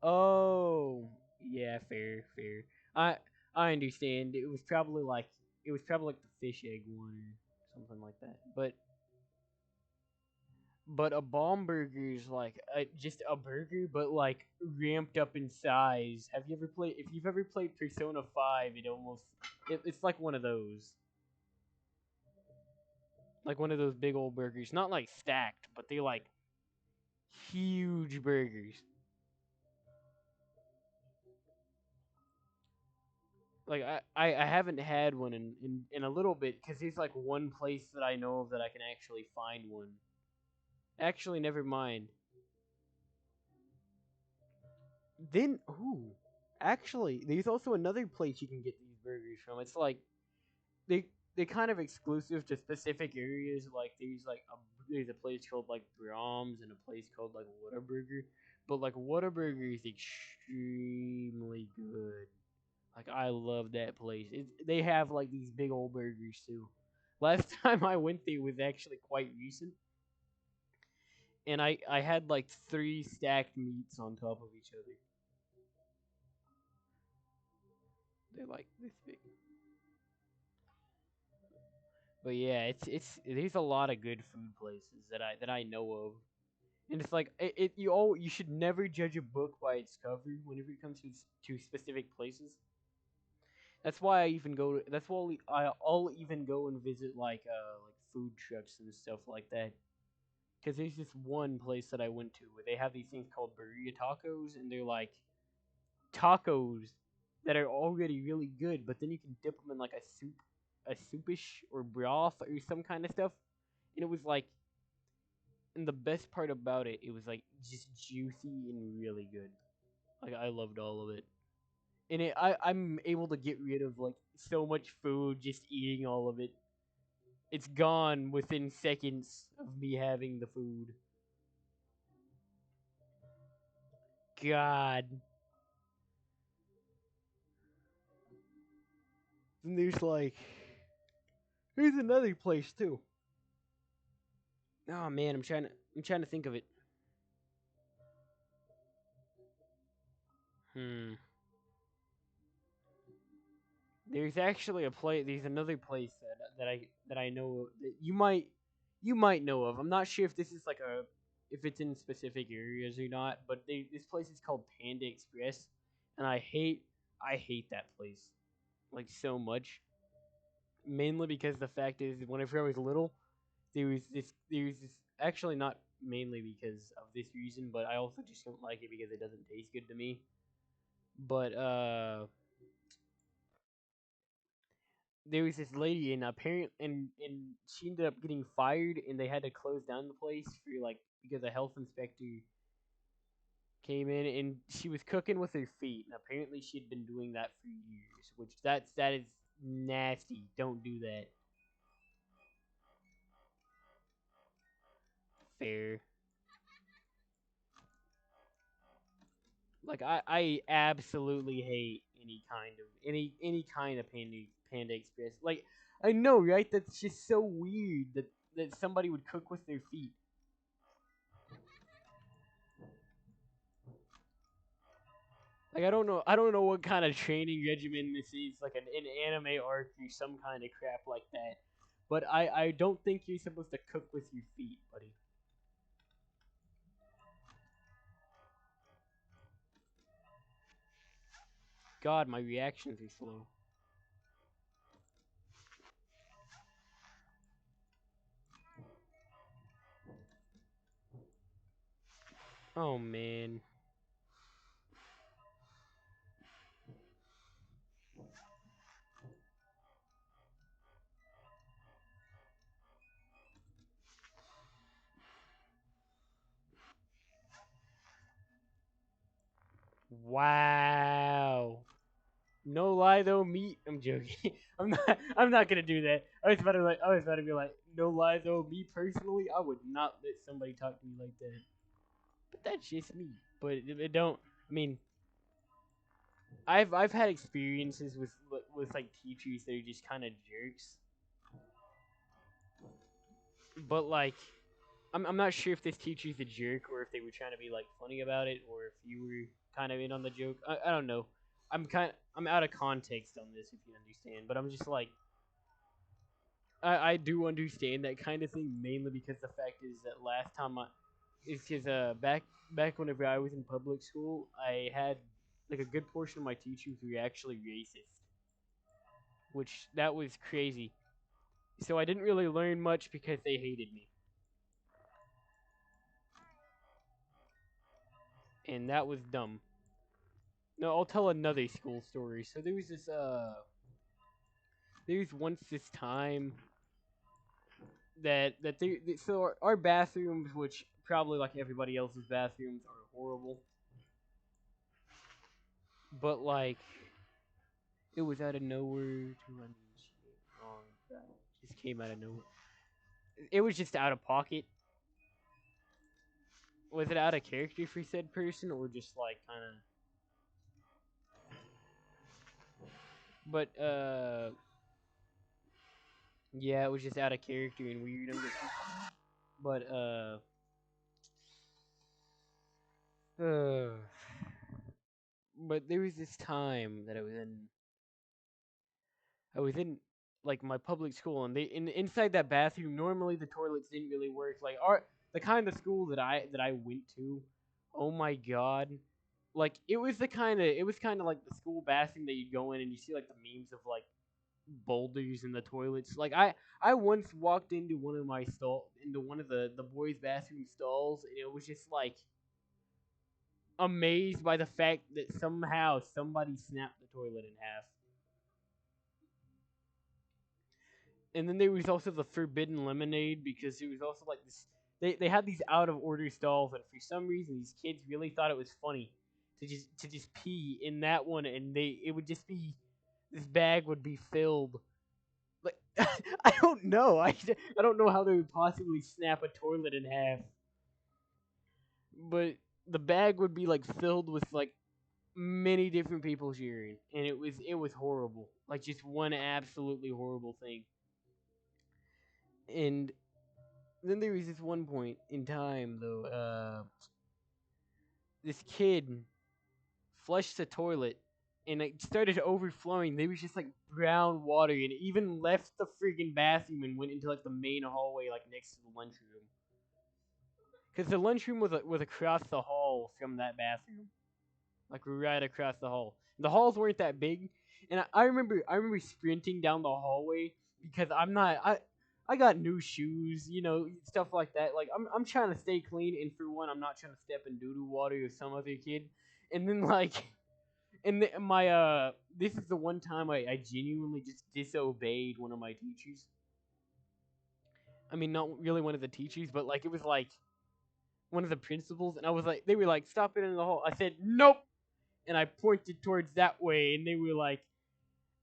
Oh, yeah, fair, fair. I I understand. It was probably like the fish egg one or something like that. But a bomb burger is like just a burger, but like ramped up in size. Have you ever played? If you've ever played Persona 5, it's like one of those, like one of those big old burgers. Not like stacked, but they like huge burgers. Like I haven't had one in a little bit because there's like one place that I know of that I can actually find one. Actually, never mind. Then, ooh, actually, there's also another place you can get these burgers from. It's like they kind of exclusive to specific areas. Like there's a place called like Brahms and a place called like Whataburger. But like Whataburger is extremely good. Like I love that place. They have like these big old burgers too. Last time I went there was actually quite recent, and I had like three stacked meats on top of each other. They're like this big. But yeah, it's there's a lot of good food places that I know of. And it's like you should never judge a book by its cover whenever it comes to specific places. That's why I even go. That's why I'll even go and visit like food trucks and stuff like that. Because there's this one place that I went to where they have these things called burrito tacos, and they're like tacos that are already really good, but then you can dip them in like a soupish or broth or some kind of stuff. And it was like, and the best part about it, it was like just juicy and really good. Like I loved all of it. And I'm able to get rid of like so much food just eating all of it. It's gone within seconds of me having the food. God. And there's another place too. Oh man, I'm trying to think of it. Hmm. There's actually a place. There's another place that I know that you might know of. I'm not sure if this is like a if it's in specific areas or not, but this place is called Panda Express, and I hate that place like so much. Mainly because the fact is, whenever I was little, there was this actually not mainly because of this reason, but I also just don't like it because it doesn't taste good to me. But there was this lady and she ended up getting fired and they had to close down the place for like because a health inspector came in and she was cooking with her feet and apparently she had been doing that for years, which that is nasty. Don't do that. Fair. Like I absolutely hate any kind of Panda Express. Like I know, right? That's just so weird that somebody would cook with their feet. Like I don't know what kind of training regimen this is, like an anime arc or some kind of crap like that. But I don't think you're supposed to cook with your feet, buddy. God, my reactions are slow. Oh man. Wow. No lie though, meat. I'm joking. I'm not gonna do that. I was about to be like, no lie though, me personally, I would not let somebody talk to me like that. But that's just me. But it don't. I mean, I've had experiences with like teachers that are just kind of jerks. But like, I'm not sure if this teacher's a jerk or if they were trying to be like funny about it or if you were kind of in on the joke. I don't know. I'm out of context on this if you understand. But I'm just like I do understand that kind of thing mainly because the fact is that last time is because back whenever I was in public school, I had like a good portion of my teachers who were actually racist, which that was crazy. So I didn't really learn much because they hated me, and that was dumb. No, I'll tell another school story. So there was once this time so our bathrooms, which probably like everybody else's bathrooms, are horrible. But like it was out of nowhere. To I mean, shit, wrong. That just came out of nowhere. It was just out of pocket. Was it out of character for said person, or just like kind of? But yeah, it was just out of character and weird. I'm just, but uh, but there was this time that I was in. I was in like my public school, and inside that bathroom. Normally, the toilets didn't really work. Like the kind of school that I went to. Oh my god! Like it was kind of like the school bathroom that you'd go in and you see like the memes of like boulders in the toilets. Like I once walked into one of the boys' bathroom stalls, and it was just like amazed by the fact that somehow somebody snapped the toilet in half. And then there was also the forbidden lemonade because it was also like this. They had these out of order stalls, and for some reason, these kids really thought it was funny to just pee in that one, and it would just be this bag would be filled. Like I don't know, I don't know how they would possibly snap a toilet in half, but the bag would be like filled with like many different people's urine, and it was horrible, like just one absolutely horrible thing. And then there was this one point in time though, this kid flushed the toilet and it started overflowing. There was just like brown water, and it even left the freaking bathroom and went into like the main hallway, like next to the lunchroom. Because the lunchroom was across the hall from that bathroom, like right across the hall. The halls weren't that big, and I remember sprinting down the hallway because I got new shoes, stuff like that. Like I'm trying to stay clean, and for one, I'm not trying to step in doo doo water with some other kid. And then like, my this is the one time I genuinely just disobeyed one of my teachers. I mean, not really one of the teachers, but like it was like one of the principals, and I was like, they were like, stop it in the hall. I said, nope, and I pointed towards that way, and they were like,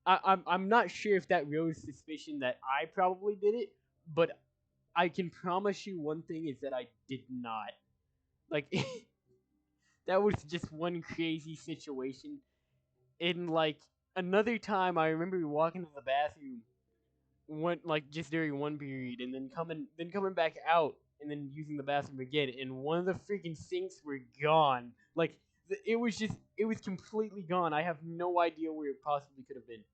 I'm not sure if that rose suspicion that I probably did it, but I can promise you one thing is that I did not. Like that was just one crazy situation. And like another time, I remember walking to the bathroom one like just during one period, and then coming back out, and then using the bathroom again, and one of the freaking sinks were gone. Like it was completely gone. I have no idea where it possibly could have been.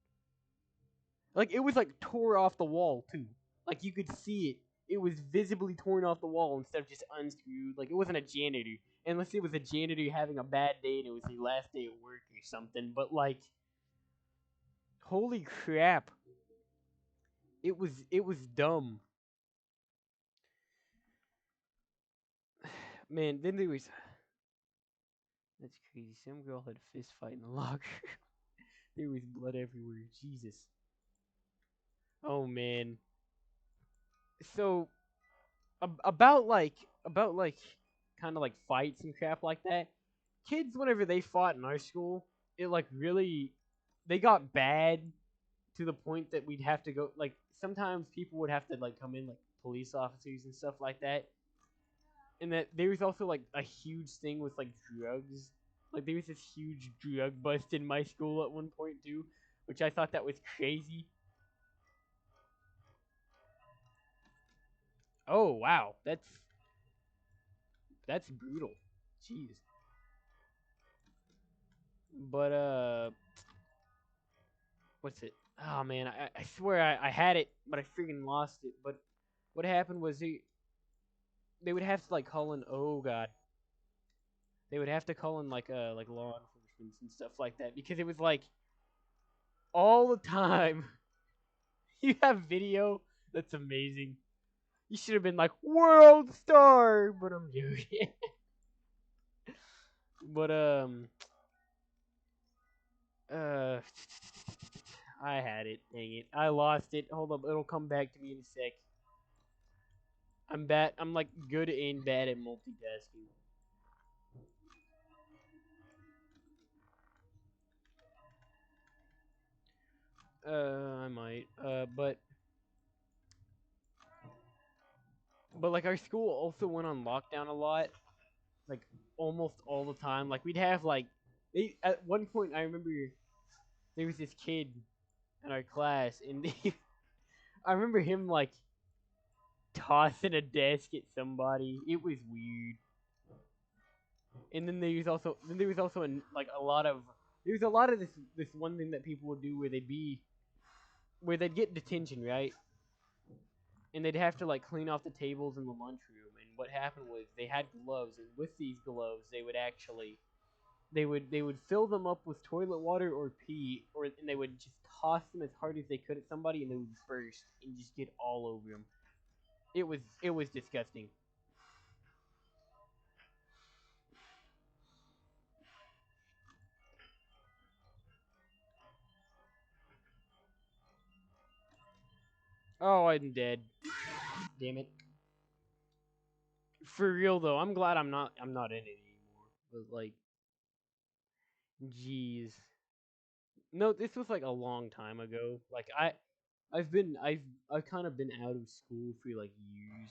Like it was like tore off the wall too. Like you could see it. It was visibly torn off the wall instead of just unscrewed. Like it wasn't a janitor, unless it was a janitor having a bad day and it was his last day at work or something. But like, holy crap, it was dumb, man. Then there was that's crazy. Some girl had a fist fight in the locker. There was blood everywhere. Jesus. Oh man. So about like kind of like fights and crap like that. Kids, whenever they fought in our school, it like really they got bad to the point that we'd have to go like sometimes people would have to like come in like police officers and stuff like that. And that there was also like a huge thing with like drugs. Like there was this huge drug bust in my school at one point too, which I thought that was crazy. Oh wow, that's brutal. Jeez. But what's it? Oh man, I swear I had it, but I freaking lost it. But what happened was they would have to like call in. Oh god, they would have to call in like law enforcement and stuff like that because it was like all the time. You have video. That's amazing. You should have been like world star, but I'm joking. But uh, I had it. Dang it, I lost it. Hold up, it'll come back to me in a sec. I'm bad. I'm like good and bad at multitasking. I might. But like our school also went on lockdown a lot, like almost all the time. Like we'd have like they at one point I remember there was this kid in our class, and I remember him like tossing a desk at somebody. It was weird. And then there was also like a lot of there was a lot of this one thing that people would do where they'd be where they'd get detention, right? And they'd have to like clean off the tables in the lunchroom. And what happened was they had gloves, and with these gloves, they would actually they would fill them up with toilet water or pee, or and they would just toss them as hard as they could at somebody, and they would burst and just get all over them. It was disgusting. Oh, I'm dead. Damn it. For real though, I'm glad I'm not in it anymore. But like, jeez. No, this was like a long time ago. Like I've kind of been out of school for like years.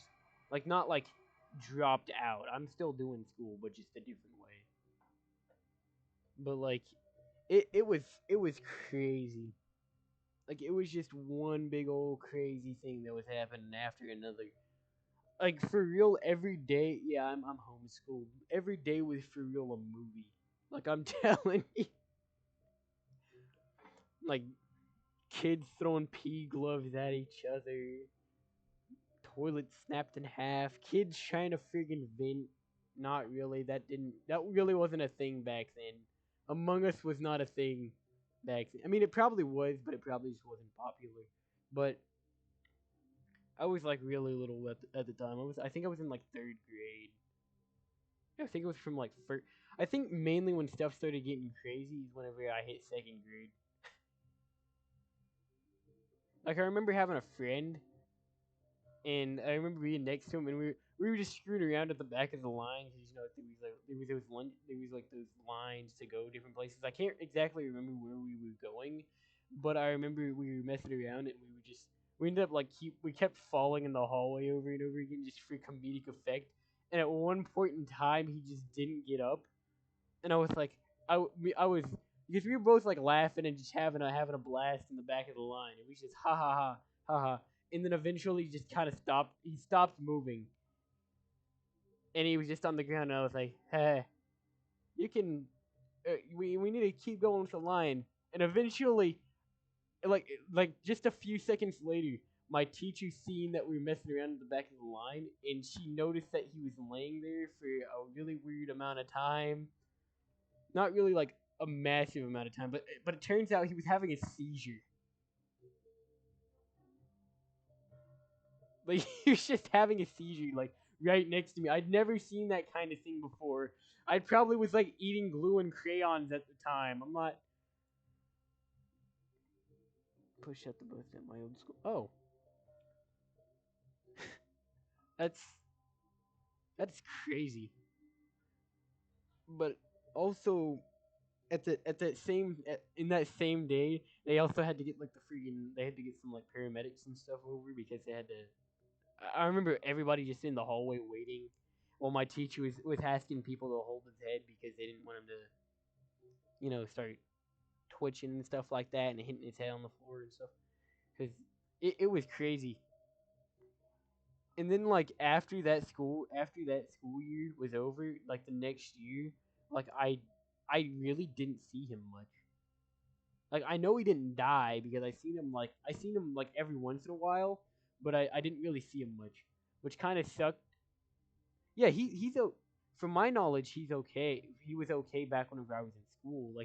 Like not like dropped out. I'm still doing school, but just a different way. But like it was crazy. Like it was just one big old crazy thing that was happening after another. Like for real, every day. Yeah, I'm homeschooled. Every day was for real a movie. Like I'm telling you, like kids throwing pea gloves at each other, toilets snapped in half, kids trying to friggin' vent. Not really. That really wasn't a thing back then. Among Us was not a thing back then. I mean, it probably was, but it probably just wasn't popular. But I was like really little at the time. I think I was in like third grade. I think it was from like first. I think mainly when stuff started getting crazy is whenever I hit second grade. Like I remember having a friend, and I remember being next to him, and we were just screwing around at the back of the line because there was like those lines to go different places. I can't exactly remember where we were going, but I remember we were messing around, and we ended up like we kept falling in the hallway over and over again just for comedic effect. And at one point in time, he just didn't get up, and I was like, I was because we were both like laughing and just having a blast in the back of the line. It was just ha ha ha ha ha, and then eventually he just kind of stopped. He stopped moving, and he was just on the ground. And I was like, hey, you can. We need to keep going with the line, and eventually, like just a few seconds later. My teacher seen that we were messing around in the back of the line, and she noticed that he was laying there for a really weird amount of time, not really like a massive amount of time, but it turns out he was having a seizure. Like he was just having a seizure, like right next to me. I'd never seen that kind of thing before. I probably was like eating glue and crayons at the time. I'm not push out the bus at my old school. Oh, that's that's crazy. But also at that same in that same day, they also had to get like they had to get some like paramedics and stuff over because they had to. I remember everybody just in the hallway waiting while my teacher was asking people to hold his head because they didn't want him to, start twitching and stuff like that and hitting his head on the floor and stuff. Because it was crazy. And then like after that school year was over, like the next year, like I really didn't see him much. Like I know he didn't die because I seen him like every once in a while, but I didn't really see him much, which kind of sucked. Yeah, from my knowledge, he's okay. He was okay back whenever I was in school.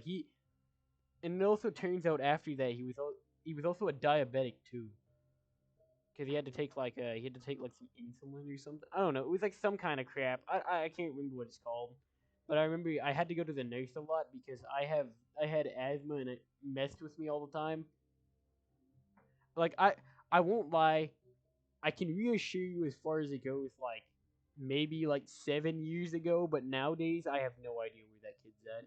And it also turns out after that he was also a diabetic too, because he had to take like some insulin or something. I don't know. It was like some kind of crap. I can't remember what it's called, but I remember I had to go to the nurse a lot because I had asthma and it messed with me all the time. Like I won't lie, I can reassure you as far as it goes, like maybe like 7 years ago, but nowadays I have no idea where that kid's at.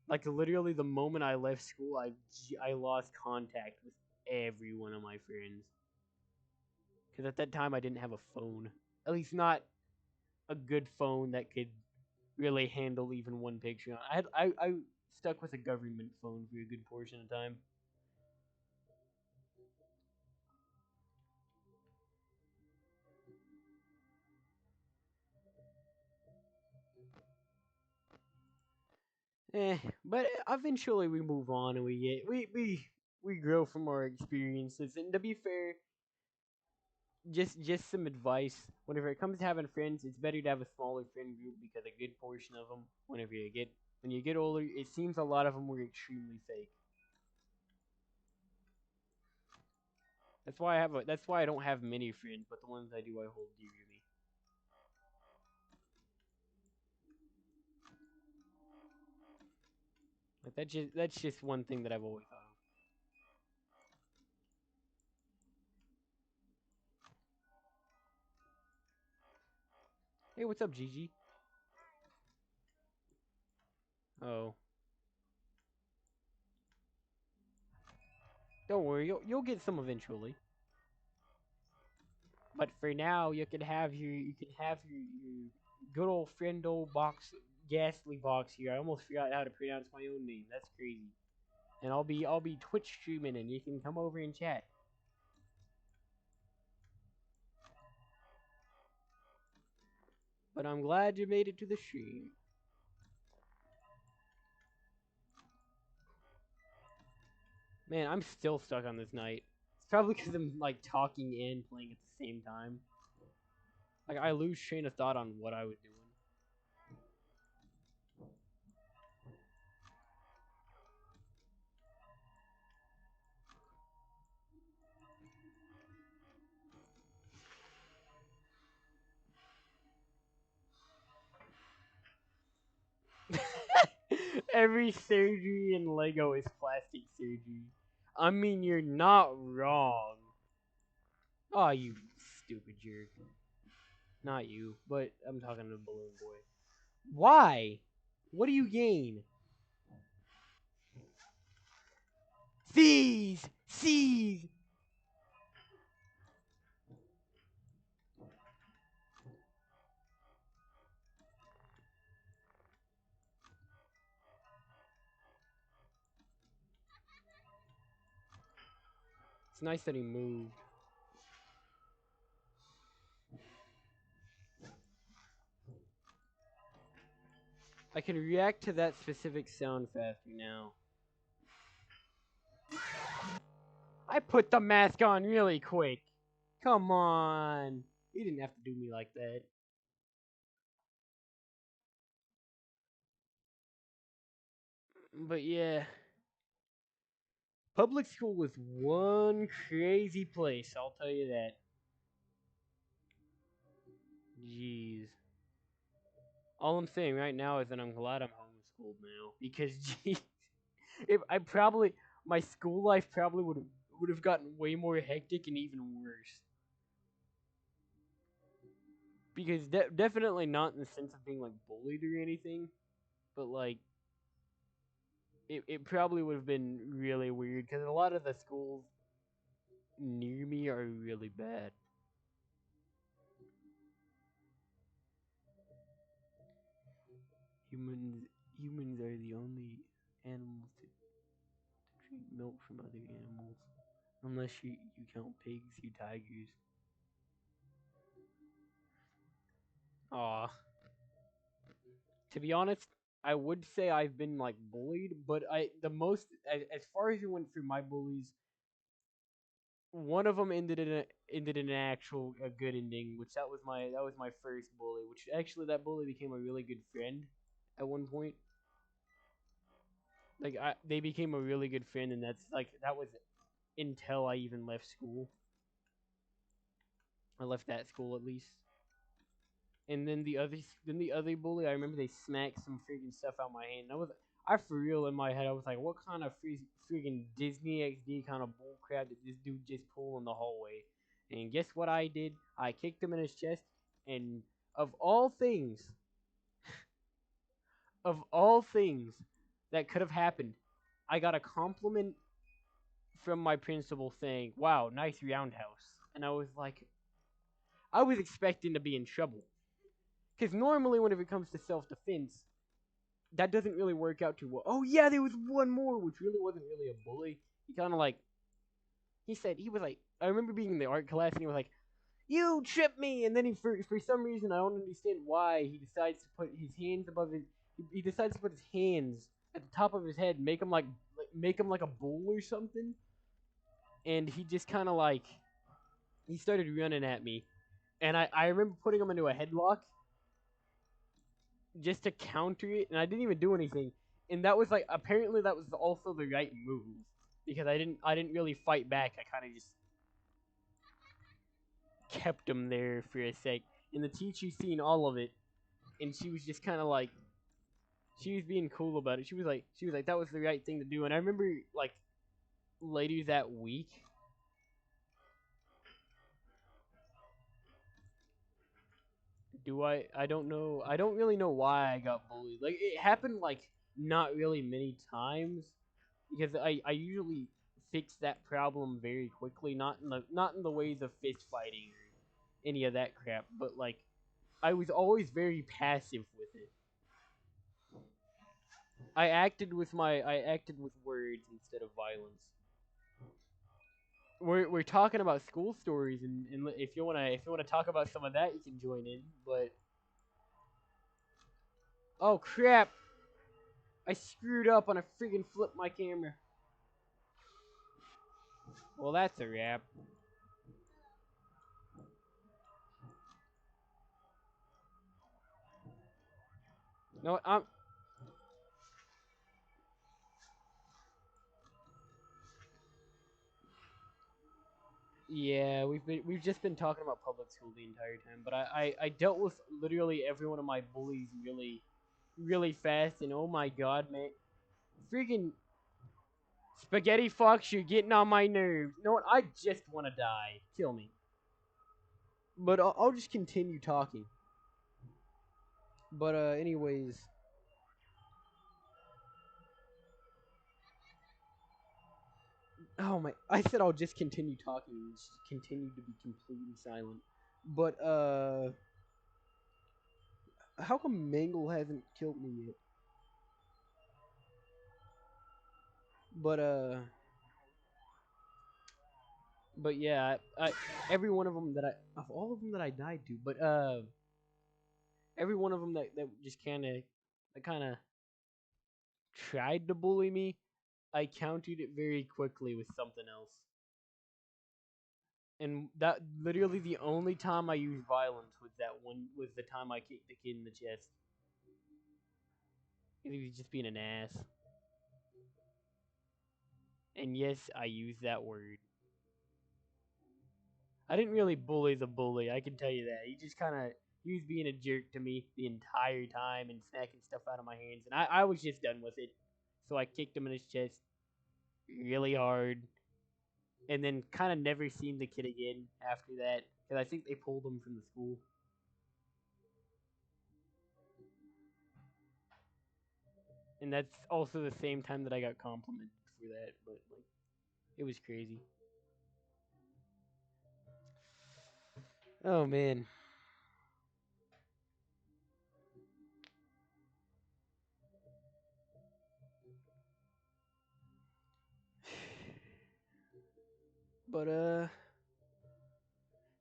Like literally, the moment I left school, I lost contact with every one of my friends because at that time I didn't have a phone, at least not a good phone that could really handle even one picture. I stuck with a government phone for a good portion of time. But eventually we move on and we get we we grow from our experiences. And to be fair, just some advice. Whenever it comes to having friends, it's better to have a smaller friend group because a good portion of them, when you get older, it seems a lot of them were extremely fake. That's why I don't have many friends, but the ones I do, I hold dear to me. Like that's just one thing that I've always thought of. Hey, what's up, Gigi? Oh, don't worry, you'll get some eventually. But for now, you can have your good old friend old box ghastly box here. I almost forgot how to pronounce my own name. That's crazy. And I'll be Twitch streaming, and you can come over and chat. But I'm glad you made it to the stream. Man, I'm still stuck on this night. It's probably because I'm like talking and playing at the same time. Like I lose train of thought on what I was doing. Every surgery in Lego is plastic surgery. I mean, you're not wrong. Oh, you stupid jerk. Not you, but I'm talking to Balloon Boy. Why? What do you gain? Seize! Seize! It's nice that he moved. I can react to that specific sound faster now. I put the mask on really quick. Come on. You didn't have to do me like that. But yeah, public school was one crazy place, I'll tell you that. Jeez. All I'm saying right now is that I'm glad I'm homeschooled now because geez, if I probably my school life probably would have gotten way more hectic and even worse. Because definitely not in the sense of being like bullied or anything, but like it probably would have been really weird because a lot of the schools near me are really bad. Humans humans are the only animals to drink milk from other animals. Unless you count pigs, you tigers. Aw. To be honest, I would say I've been like bullied, but I the most as far as you went through my bullies, one of them ended in an actual a good ending, which that was my first bully. Which actually that bully became a really good friend at one point. Like they became a really good friend, and that was until I even left school. I left that school at least. And then the other bully, I remember they smacked some freaking stuff out my hand. I for real in my head, I was like, what kind of freaking Disney XD kind of bull crap did this dude just pull in the hallway? And guess what I did? I kicked him in his chest, and of all things, of all things that could have happened, I got a compliment from my principal saying, "Wow, nice roundhouse." And I was like, I was expecting to be in trouble. Because normally, whenever it comes to self defense, that doesn't really work out too well. Oh yeah, there was one more, which really wasn't really a bully. He kind of like he was like, I remember being in the art class and he was like, "You tripped me," and then for some reason I don't understand why he decides to put his hands above his he decides to put his hands at the top of his head, make him like a bull or something. and he just kind of like he started running at me, and I remember putting him into a headlock just to counter it, and I didn't even do anything. And that was like apparently that was also the right move because I didn't really fight back. I kind of just kept him there for a sec. And the teacher's seen all of it, and she was just kind of like she was being cool about it. She was like that was the right thing to do. And I remember like later that week. Do I don't know. I don't really know why I got bullied. Like it happened like not really many times because I usually fix that problem very quickly, not in the ways of fist fighting or any of that crap, but like I was always very passive with it. I acted with words instead of violence. We're talking about school stories, and if you wanna talk about some of that, you can join in. But oh crap, I screwed up and I freaking flipped my camera. Well, that's a wrap. No, yeah, we've just been talking about public school the entire time, but I dealt with literally every one of my bullies really fast, and oh my god, man, freaking spaghetti fox, you're getting on my nerves. You know what? I just want to die. Kill me. But I'll just continue talking. But anyways, oh my, I said I'll just continue talking and just continue to be completely silent. But how come Mangle hasn't killed me yet? But yeah, every one of them that of all of them that I died to, but every one of them that just kind of tried to bully me, I countered it very quickly with something else. And that literally the only time I used violence was the time I kicked the kid in the chest. He was just being an ass. And yes, I used that word. I didn't really bully the bully, I can tell you that. He was being a jerk to me the entire time and smacking stuff out of my hands, and I was just done with it. So I kicked him in his chest really hard, and then kind of never seen the kid again after that because I think they pulled him from the school. And that's also the same time that I got complimented for that, but like it was crazy. Oh man. But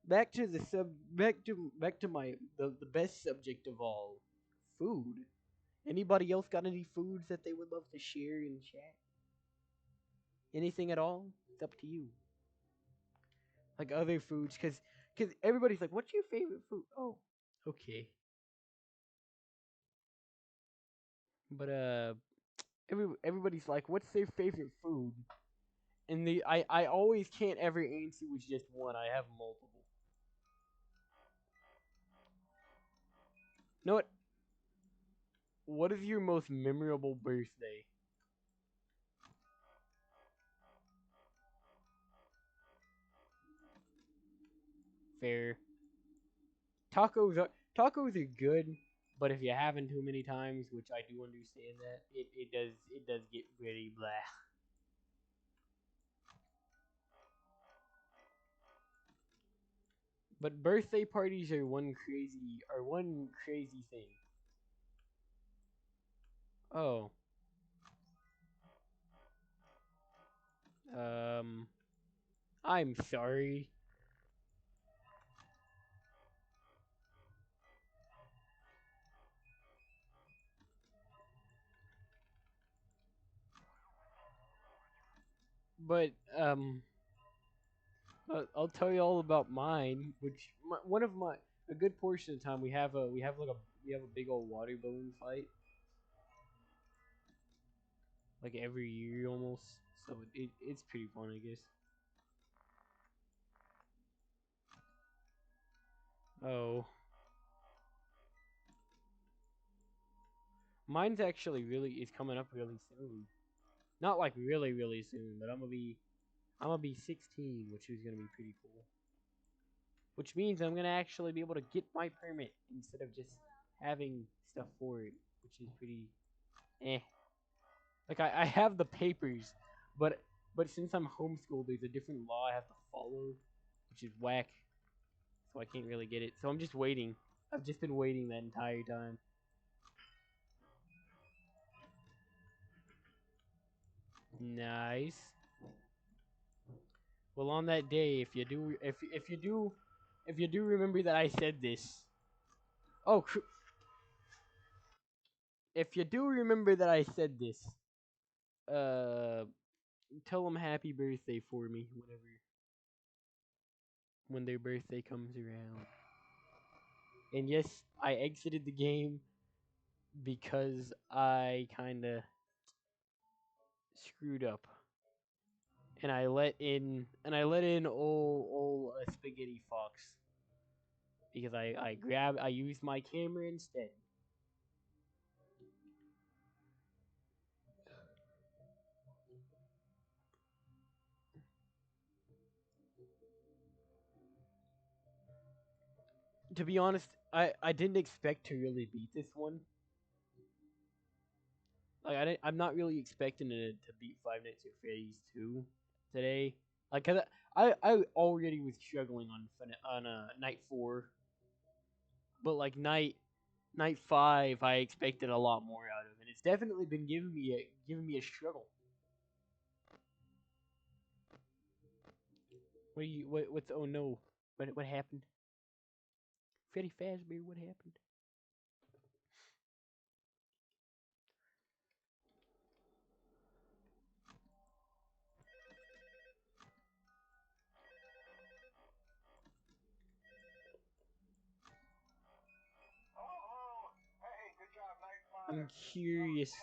back to my the best subject of all, food. Anybody else got any foods that they would love to share in chat? Anything at all? It's up to you. Like other foods, because everybody's like, "What's your favorite food?" Oh, okay. But everybody's like, "What's their favorite food?" And I always can't ever answer with just one. I have multiple. You know what? What is your most memorable birthday? Fair. Tacos are good, but if you have them too many times, which I do understand that, it does get pretty blah. But birthday parties are one crazy thing. Oh, um, I'm sorry, but I'll tell you all about mine. One of my a good portion of the time we have a big old water balloon fight like every year almost. So it's pretty fun, I guess. Oh, mine's actually really is coming up really soon. Not like really soon, but I'm gonna be 16, which is gonna be pretty cool. Which means I'm gonna actually be able to get my permit instead of just having stuff for it, which is pretty eh. Like I have the papers, but since I'm homeschooled, there's a different law I have to follow, which is whack. So I can't really get it. So I'm just waiting. I've just been waiting that entire time. Nice. Well, on that day, if you do remember that I said this. Oh, if you do remember that I said this, uh, tell them happy birthday for me when their birthday comes around. And yes, I exited the game because I kind of screwed up, and I let in old spaghetti fox because I used my camera instead. To be honest, I didn't expect to really beat this one. Like I'm not really expecting it to beat Five Nights at Freddy's 2 today. Like, cause I already was struggling on night 4, but like night 5, I expected a lot more out of it. It's definitely been giving me a struggle. What's oh no? What happened? Freddy Fazbear, what happened? I'm curious.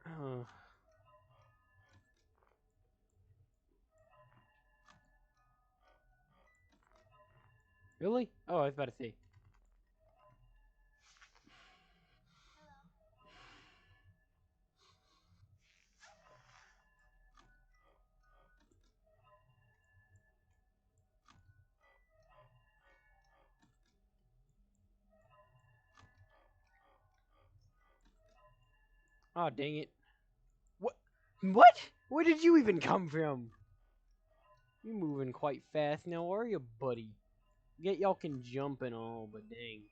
Uh, really? Oh, I was about to say. Oh, dang it. What? What? Where did you even come from? You're moving quite fast now, are you, buddy? Get y'all can jump and all, but dang.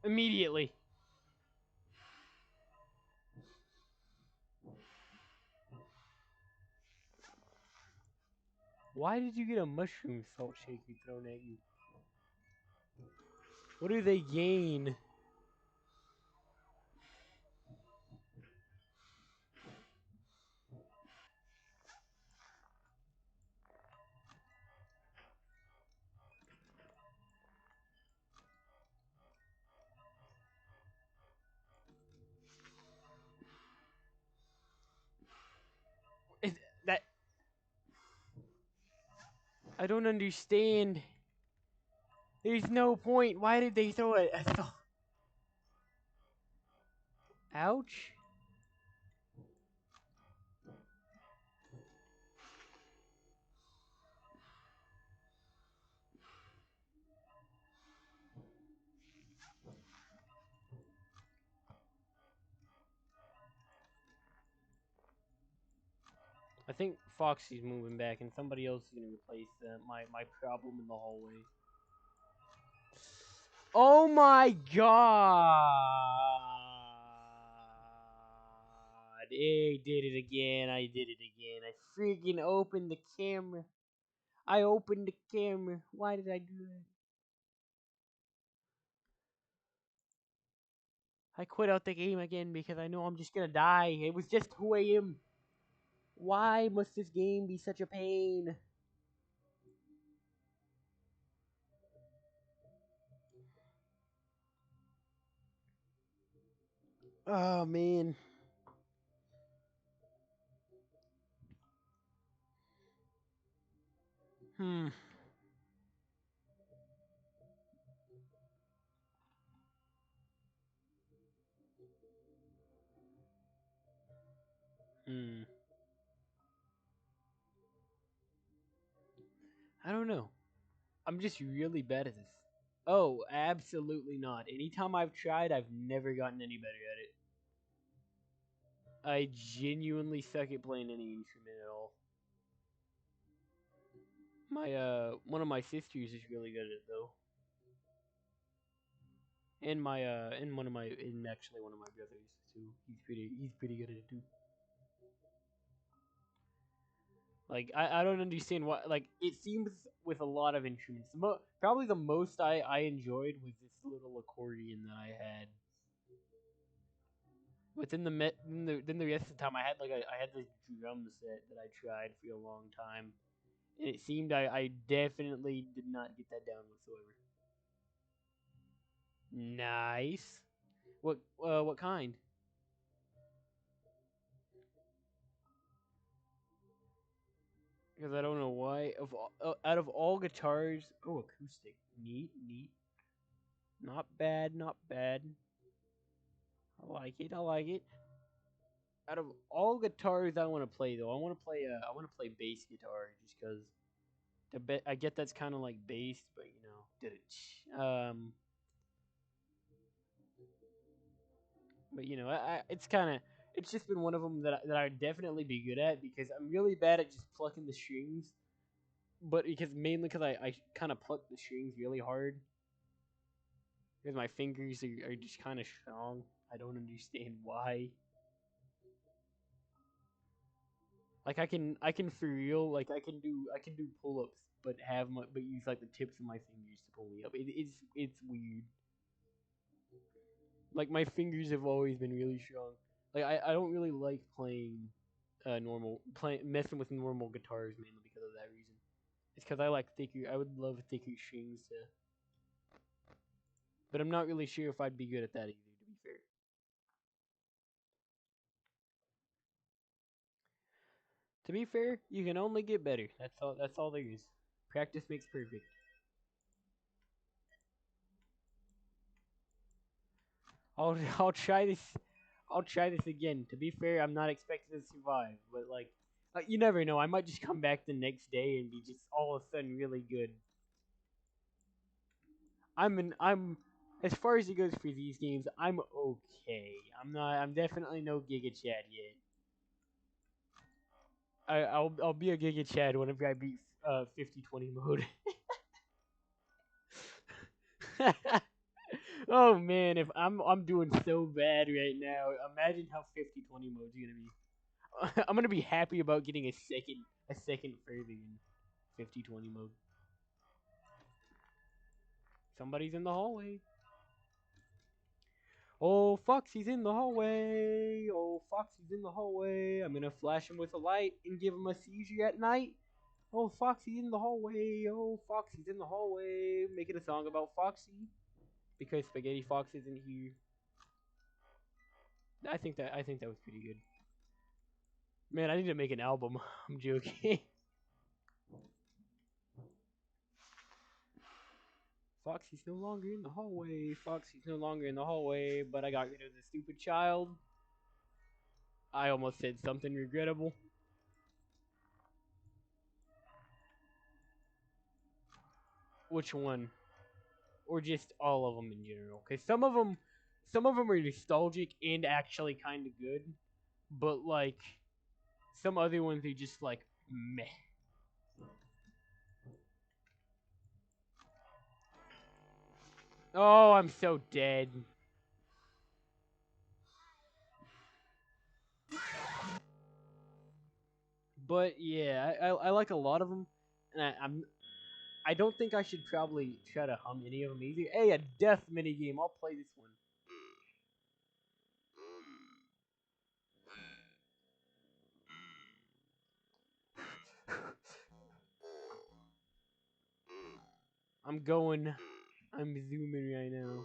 Immediately. Why did you get a mushroom salt shaker thrown at you? What do they gain? Is that I don't understand. There's no point. Why did they throw it? Ouch. I think Foxy's moving back, and somebody else is gonna replace my problem in the hallway. Oh my god! I did it again. I did it again. I freaking opened the camera. I opened the camera. Why did I do that? I quit out the game again because I know I'm just gonna die. It was just who I am. Why must this game be such a pain? Oh man. Hmm. Hmm. I don't know. I'm just really bad at this. Oh, absolutely not. Anytime I've tried, I've never gotten any better at it. I genuinely suck at playing any instrument at all. My one of my sisters is really good at it though. And my and one of my and actually one of my brothers too. He's pretty good at it too. Like I don't understand why. Like it seems with a lot of instruments, probably the most I enjoyed was this little accordion that I had. But then the rest of the time I had this drum set that I tried for a long time, and it seemed I definitely did not get that down whatsoever. Nice. What kind? Because I don't know why. Out of all guitars, oh, acoustic, neat, neat, not bad, not bad. I like it. I like it. Out of all guitars I want to play though, I want to play bass guitar just because I get that's kind of like bass, but did it. But it's kind of it's just been one of them that I'd definitely be good at because I'm really bad at just plucking the strings. But mainly because I kind of pluck the strings really hard because my fingers are just kind of strong. I don't understand why. Like I can for real like I can do pull ups, but use like the tips of my fingers to pull me up. It's weird. Like my fingers have always been really strong. Like I don't really like playing messing with normal guitars mainly because of that reason. It's because I like thicker. I would love thicker strings to, but I'm not really sure if I'd be good at that either. To be fair. To be fair, you can only get better. That's all. That's all there is. Practice makes perfect. I'll I'll try this. I'll try this again. To be fair, I'm not expecting to survive, but you never know. I might just come back the next day and be just all of a sudden really good. I'm as far as it goes for these games, I'm okay. I'm not. I'm definitely no Giga Chad yet. I'll be a Giga Chad whenever I beat 50-20 mode. Oh man, if I'm doing so bad right now, imagine how 50-20 mode's gonna be. I'm gonna be happy about getting a second further in 50-20 mode. Somebody's in the hallway. Oh, Foxy's in the hallway. Oh, Foxy's in the hallway. I'm gonna flash him with a light and give him a seizure at night. Oh, Foxy's in the hallway. Oh, Foxy's in the hallway. Making a song about Foxy because Spaghetti Fox isn't here. I think that was pretty good. Man, I need to make an album. I'm joking. Foxy's no longer in the hallway. Foxy's no longer in the hallway, but I got rid of the stupid child. I almost said something regrettable. Which one? Or just all of them in general? Because some of them are nostalgic and actually kind of good, but like Some other ones are just like meh. Oh, I'm so dead. But yeah, I like a lot of them, and I don't think I should probably try to hum any of them either. Hey, a death mini game. I'll play this one. I'm going. I'm zooming right now.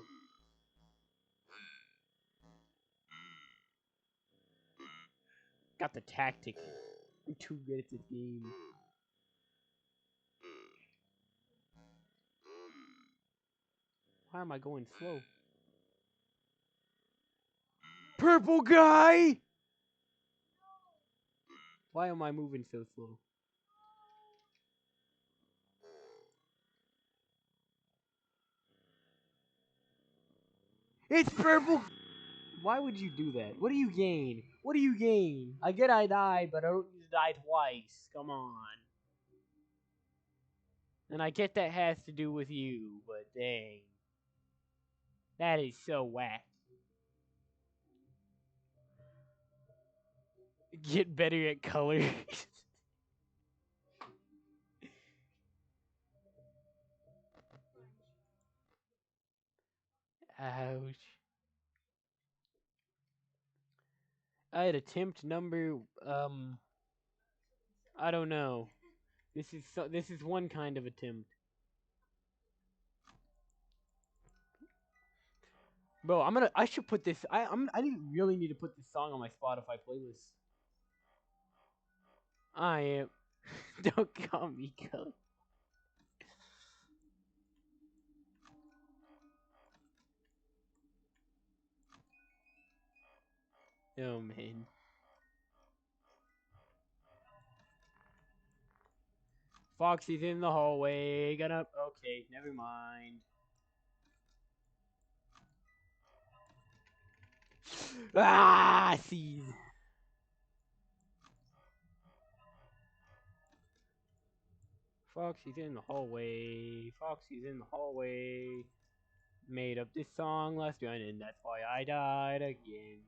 Got the tactic. I'm too good at this game. Why am I going slow? Purple guy! Why am I moving so slow? It's purple! Why would you do that? What do you gain? What do you gain? I get I died, but I don't need to die twice. Come on. And I get that has to do with you, but dang. That is so whack. Get better at colors. Ouch. I had attempt number I don't know. This is one kind of attempt. Bro, I should put this really need to put this song on my Spotify playlist. I am don't call me color. Oh man. Foxy's in the hallway. Gonna okay, never mind. Ah, see. Foxy's in the hallway. Foxy's in the hallway. Made up this song last run, and that's why I died again.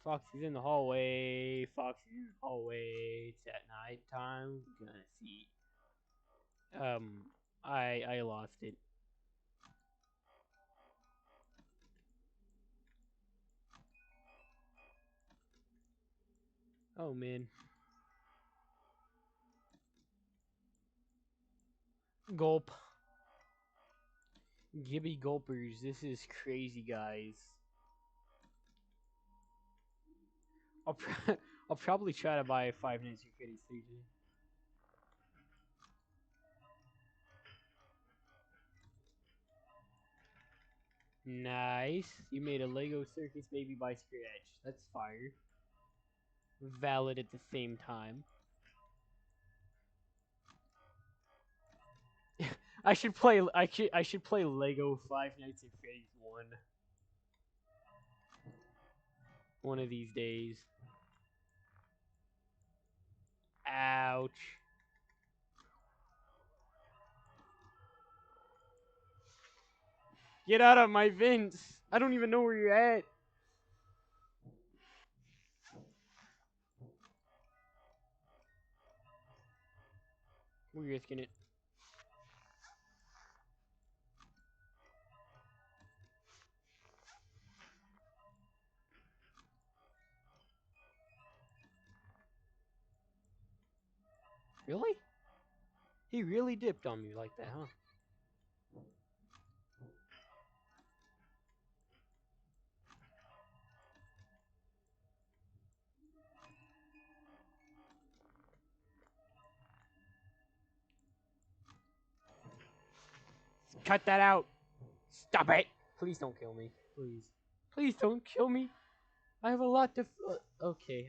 Foxy's in the hallway. Foxy's in the hallway. It's at night time. Gonna see. Um, I lost it. Oh man. Gulp. Gibby gulpers. This is crazy, guys. I'll I'll probably try to buy Five Nights at Freddy's 3. Nice. You made a Lego circus baby by scratch. That's fire. Valid at the same time. I should play Lego Five Nights at Freddy's 1 one of these days. Ouch. Get out of my vents. I don't even know where you're at. We're risking it. Really? He really dipped on me like that, huh? Cut that out. Stop it. Please don't kill me. Please. Please don't kill me. I have a lot to. Okay,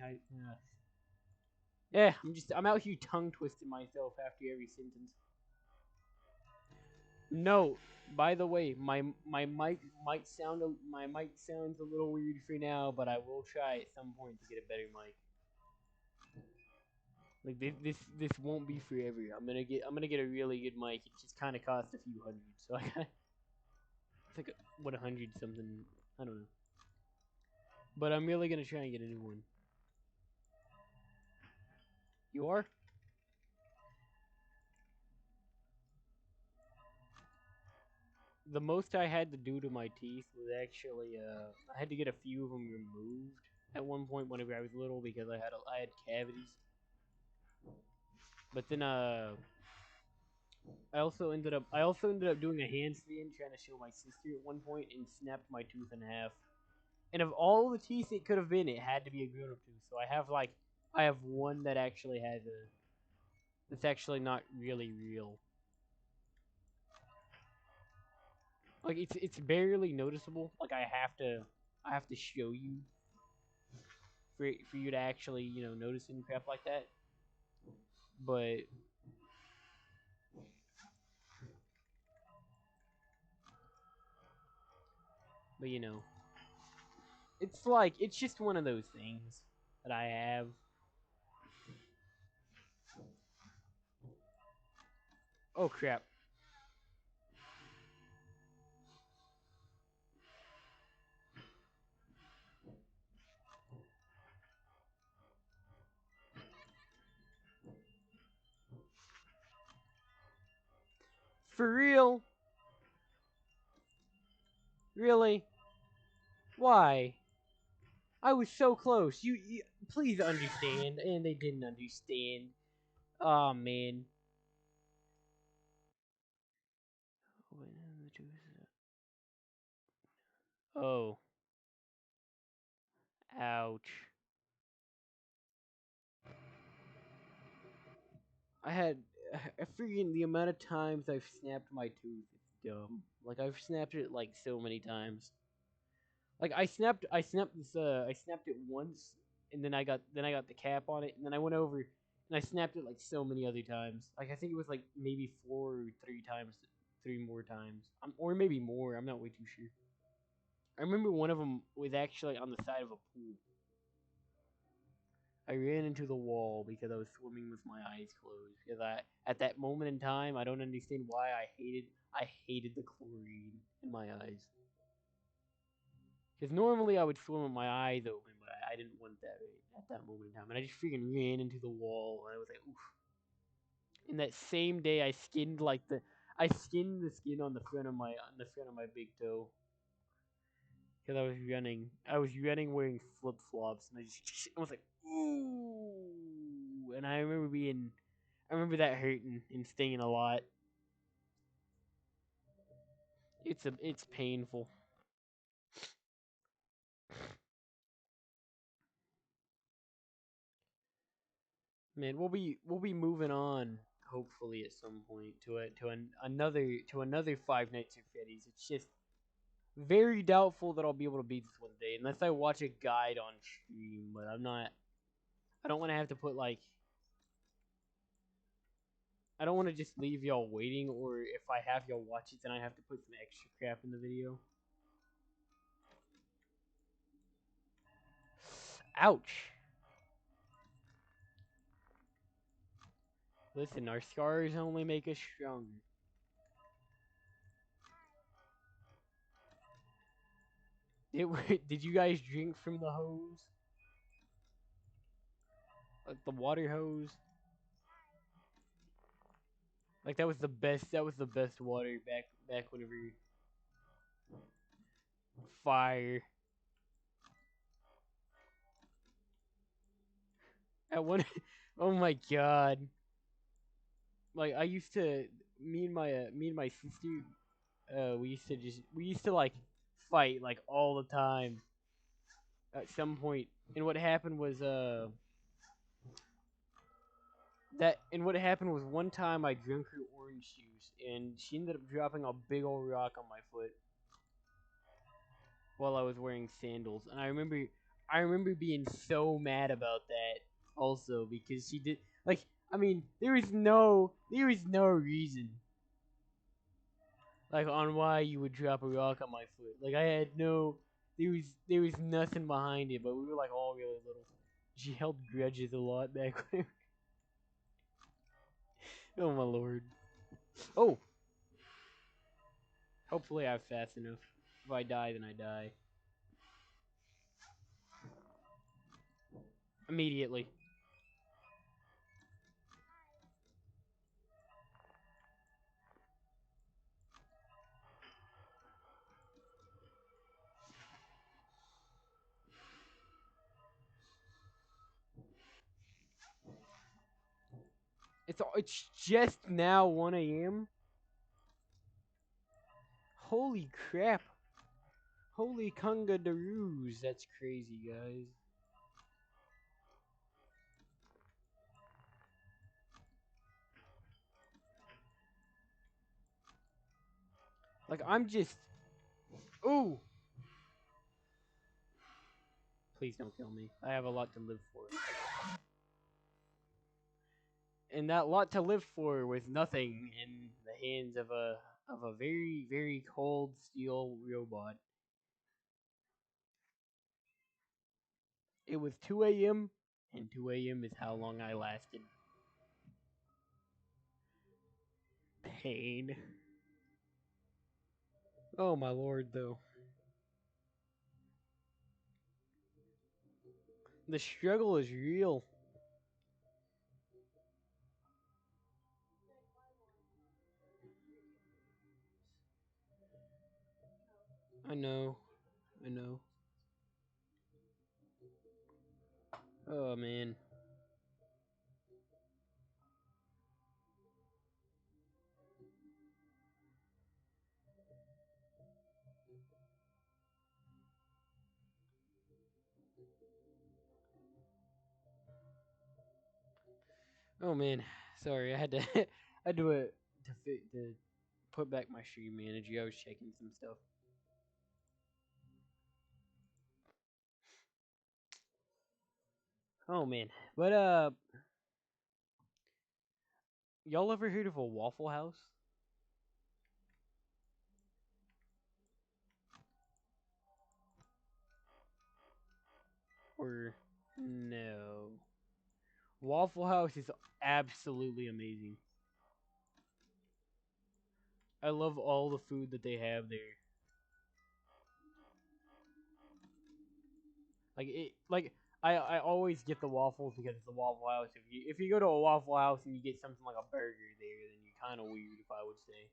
yeah, I'm out here tongue twisting myself after every sentence. No, by the way, my mic my mic sounds a little weird for now, but I will try at some point to get a better mic. Like this won't be forever. I'm gonna get a really good mic. It just kind of cost a few hundred, so I got it's like what 100 something. I don't know. But I'm really gonna try and get a new one. You are? The most I had to do to my teeth was actually I had to get a few of them removed at one point whenever I was little because I had cavities. But then I also ended up doing a handstand trying to show my sister at one point and snapped my tooth in half. And of all the teeth it could have been, it had to be a grown up tooth. So I have one that actually has a that's actually not really real. Like it's barely noticeable. Like I have to show you for you to actually notice any crap like that. But but it's just one of those things that I have. Oh crap! For real? Really? Why? I was so close. You please understand, and they didn't understand. Oh man. Oh, ouch. I had I freaking the amount of times I've snapped my tooth. It's dumb. Like I've snapped it like so many times. Like I snapped it once, and then I got the cap on it, and then I went over and I snapped it like so many other times. Like I think it was like maybe 4 or 3 times, 3 more times, or maybe more. I'm not way too sure. I remember one of them was actually on the side of a pool. I ran into the wall because I was swimming with my eyes closed. Because at that moment in time, I don't understand why I hated the chlorine in my eyes. Because normally I would swim with my eyes open, but I didn't want that at that moment in time. And I just freaking ran into the wall, and I was like, oof. And that same day, I skinned the skin on the front of my big toe because I was running. I was running wearing flip flops, and I was like, ooh. And I remember that hurting and stinging a lot. It's painful. Man, we'll be moving on hopefully at some point to another Five Nights at Freddy's. It's just very doubtful that I'll be able to beat this one day unless I watch a guide on stream. But I'm not. I don't want to have to put like. I don't want to just leave y'all waiting, or if I have y'all watch it, then I have to put some extra crap in the video. Ouch! Listen, our scars only make us stronger. Did you guys drink from the hose? Like the water hose? Like that was the best. That was the best water back whenever fire. At one, oh my god! Like I used to, me and my sister, we used to like fight like all the time. At some point, and what happened was what happened was one time I drank her orange juice, and she ended up dropping a big old rock on my foot while I was wearing sandals, and I remember being so mad about that also because she did like I mean there was no reason like on why you would drop a rock on my foot. Like I had no there was nothing behind it, but we were like all really little. She held grudges a lot back when. Oh my lord. Oh, hopefully I'm fast enough. If I die, then I die immediately. It's just now 1 a.m. Holy crap! Holy conga daroos! That's crazy, guys. Like I'm just. Ooh! Please don't kill me. I have a lot to live for. And that lot to live for was nothing in the hands of a very very cold steel robot. It was 2 a.m. and 2 a.m. is how long I lasted. Pain. Oh my lord, though. The struggle is real. I know. I know. Oh man. Oh man. Sorry, I had to I had to put back my stream manager. I was checking some stuff. Oh man. But y'all ever heard of a Waffle House? Or no? Waffle House is absolutely amazing. I love all the food that they have there. I always get the waffles because it's a Waffle House. If you go to a Waffle House and you get something like a burger there, then you're kind of weird, if I would say.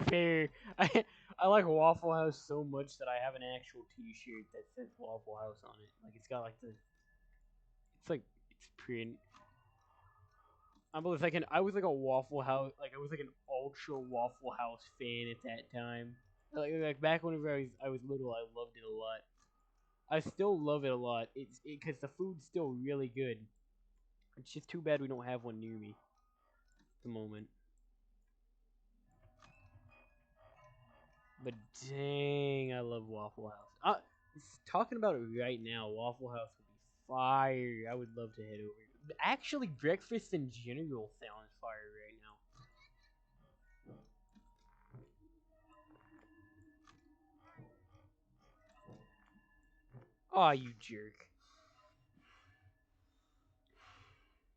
Fair. I like Waffle House so much that I have an actual T-shirt that says Waffle House on it. Like it's got like the it's like it's print. I was like a Waffle House, like I was like an ultra Waffle House fan at that time. Like back whenever I was little, I loved it a lot. I still love it a lot. It's because the food's still really good. It's just too bad we don't have one near me at the moment. But dang, I love Waffle House. Talking about it right now, Waffle House would be fire. I would love to head over. Actually, breakfast in general sounds fire right now. Aw, you jerk.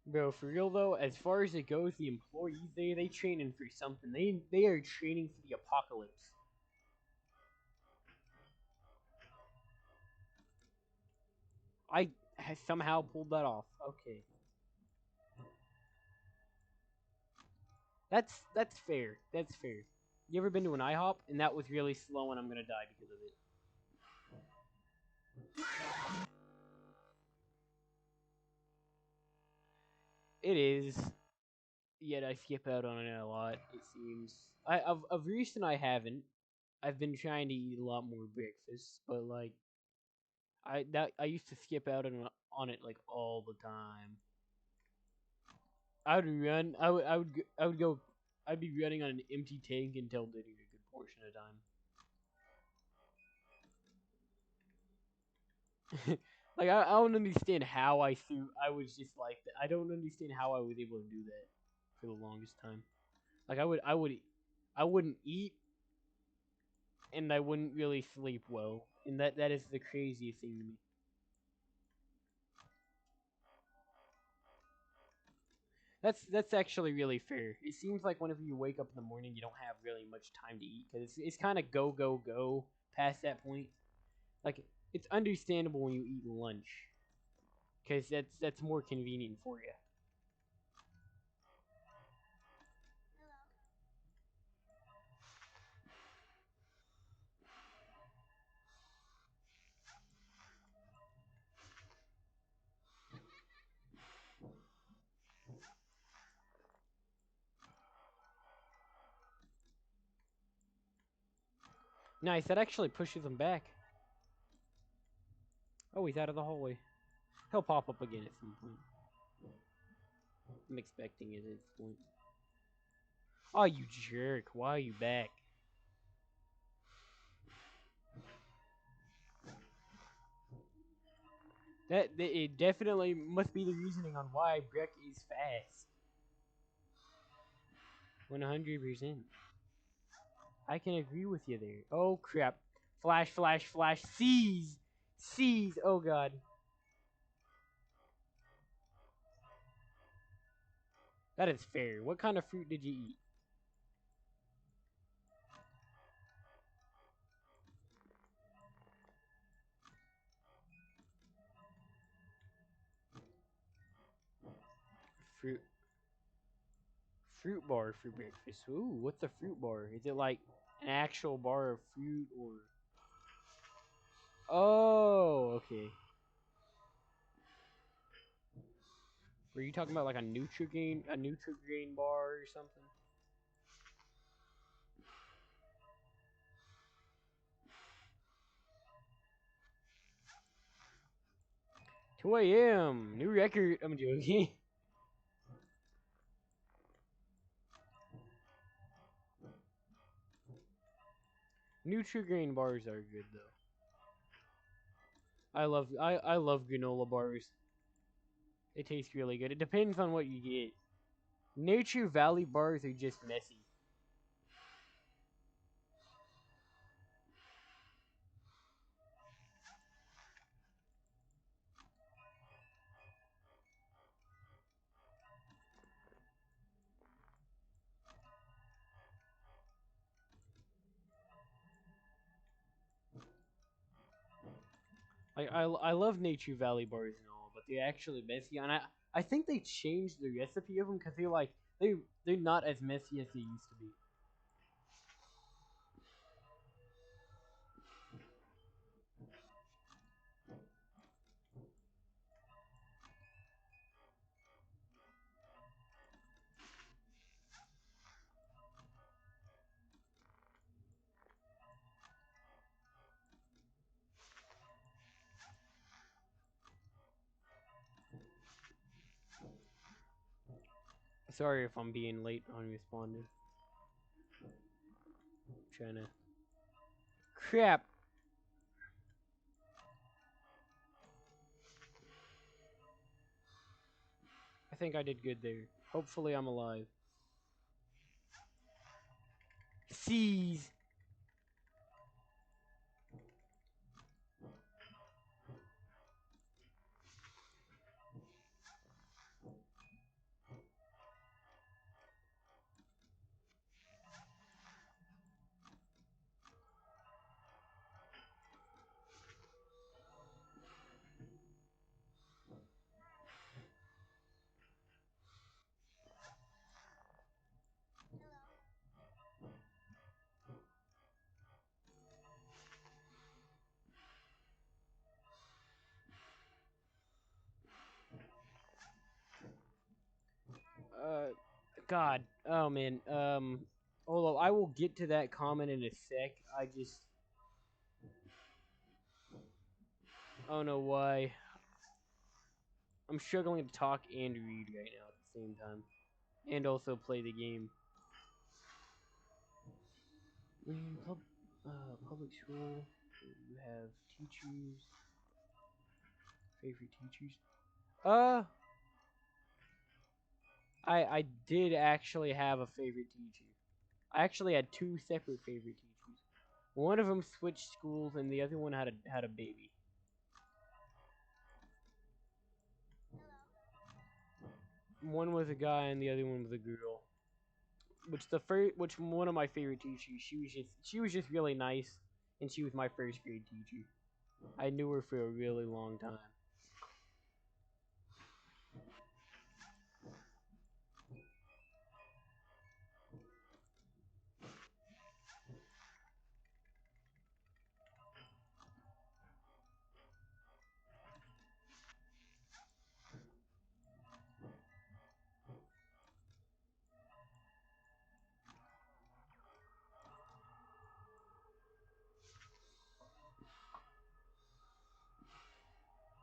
Bro, for real though, as far as it goes, the employees they training for something. They are training for the apocalypse. I has somehow pulled that off. Okay, that's fair. That's fair. You ever been to an IHOP and that was really slow and I'm gonna die because of it? It is. Yet I skip out on it a lot. It seems. Of recent I haven't. I've been trying to eat a lot more breakfast, but like I used to skip out on it like all the time. I would run. I would go. I'd be running on an empty tank until dinner a good portion of time. Like I don't understand how I was just like that. I don't understand how I was able to do that for the longest time. Like I wouldn't eat. and I wouldn't really sleep well. And that is the craziest thing to me. That's actually really fair. It seems like whenever you wake up in the morning, you don't have really much time to eat because it's kind of go go go past that point. Like it's understandable when you eat lunch because that's more convenient for you. Nice. That actually pushes him back. Oh, he's out of the hallway. He'll pop up again at some point. I'm expecting it at this point. Oh, you jerk! Why are you back? That it definitely must be the reasoning on why Breck is fast. 100%. I can agree with you there. Oh crap! Flash, flash, flash! Seize, seize! Oh god! That is fair. What kind of fruit did you eat? Fruit, fruit bar for breakfast. Ooh, what's a fruit bar? Is it like an actual bar of fruit or? Oh, okay. Were you talking about like a Nutrigrain bar or something? 2 a.m. New record. I'm joking. Nutrigrain bars are good though. I love granola bars. They taste really good. It depends on what you get. Nature Valley bars are just messy. I love Nature Valley bars and all, but they're actually messy. And I think they changed the recipe of them because they're not as messy as they used to be. Sorry if I'm being late on responding. Trying to. Crap! I think I did good there. Hopefully I'm alive. Seize! Uh, God. Oh man. Hold up. I will get to that comment in a sec. I don't know why. I'm struggling to talk and read right now at the same time. And also play the game. In public school, you have teachers, favorite teachers. Uh, I did actually have a favorite teacher. I actually had two separate favorite teachers. One of them switched schools, and the other one had a baby. One was a guy, and the other one was a girl. Which one of my favorite teachers. She was just really nice, and she was my first grade teacher. I knew her for a really long time.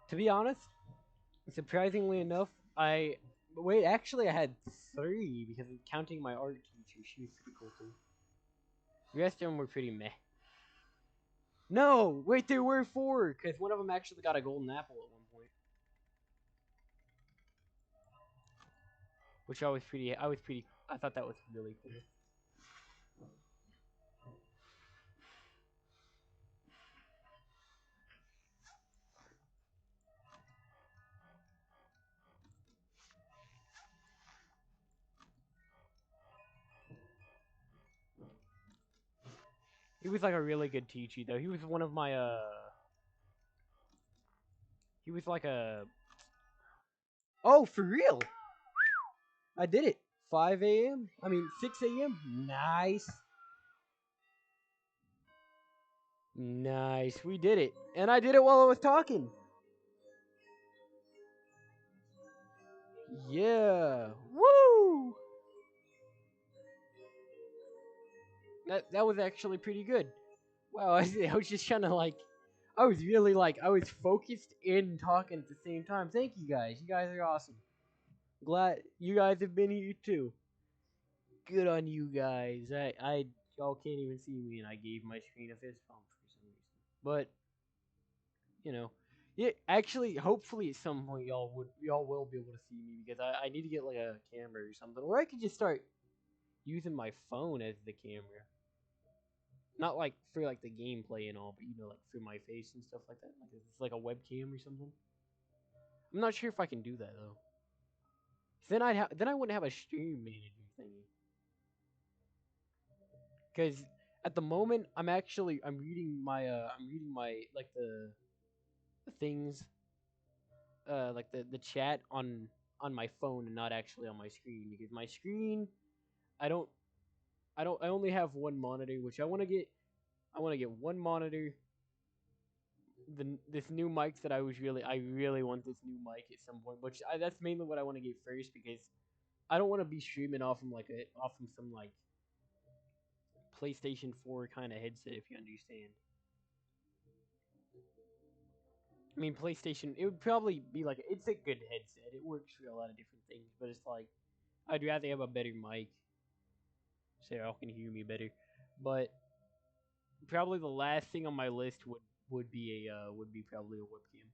To be honest, surprisingly enough, I wait. Actually, I had three because counting my art teacher. She was pretty cool too. The rest of them were pretty meh. No, wait, there were four because one of them actually got a golden apple at one point, which I was pretty. I was pretty. I thought that was really cool. He was like a really good teacher though. He was one of my He was like a. Oh, for real? I did it. 5 a.m. I mean 6 a.m. Nice. Nice. We did it. And I did it while I was talking. Yeah. Woo! That was actually pretty good. Wow, I was just trying to like I was really like I was focused in talking at the same time. Thank you guys. You guys are awesome. Glad you guys have been here too. Good on you guys. I y'all can't even see me and I gave my screen a fist bump for some reason. But you know. Yeah, actually, hopefully at some point y'all will be able to see me because I need to get like a camera or something, or I could just start using my phone as the camera. Not like for like the gameplay and all, but like for my face and stuff like that. Like it's like a webcam or something. I'm not sure if I can do that though. Then I wouldn't have a stream manager thingy. Because at the moment I'm reading my like the things like the chat on my phone and not actually on my screen because my screen I don't I only have one monitor which I want to get one monitor this new mic that I really want this new mic at some point which that's mainly what I want to get first because I don't want to be streaming off from some like PlayStation 4 kind of headset if you understand. I mean PlayStation it would probably be like it's a good headset. It works for a lot of different things, but it's like I'd rather have a better mic so y'all can hear me better. But probably the last thing on my list would be probably a webcam.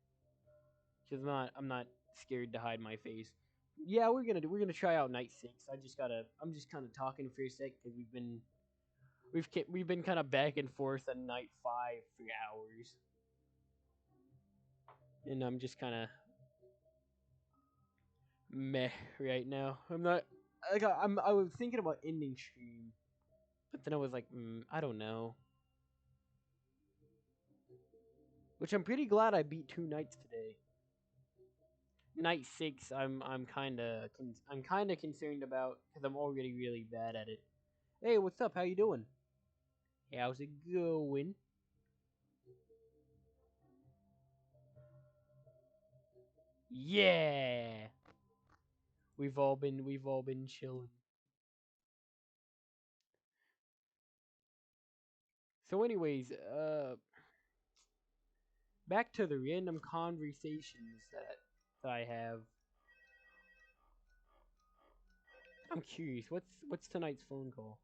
Cause I'm not scared to hide my face. Yeah, we're gonna try out night 6. I'm just kind of talking for a sec because we've been kind of back and forth on night 5 for hours, and I'm just kind of meh right now. I'm not like I was thinking about ending stream, but then I was like, I don't know. Which I'm pretty glad I beat 2 nights today. Night 6, I'm kind of concerned about because I'm already really bad at it. Hey, what's up? How you doing? How's it going? Yeah, we've all been chilling. So, anyways, back to the random conversations that I have. I'm curious. What's tonight's phone call?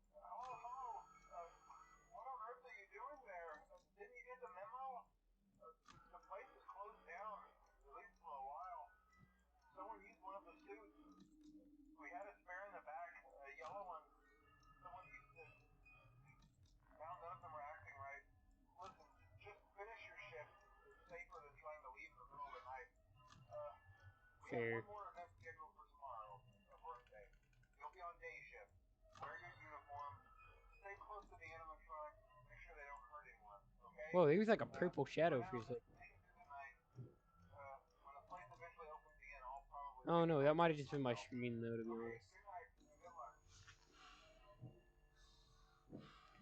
Fair. Whoa, he was like a purple shadow for a second. Oh no, that might have just been my screen though, to be honest.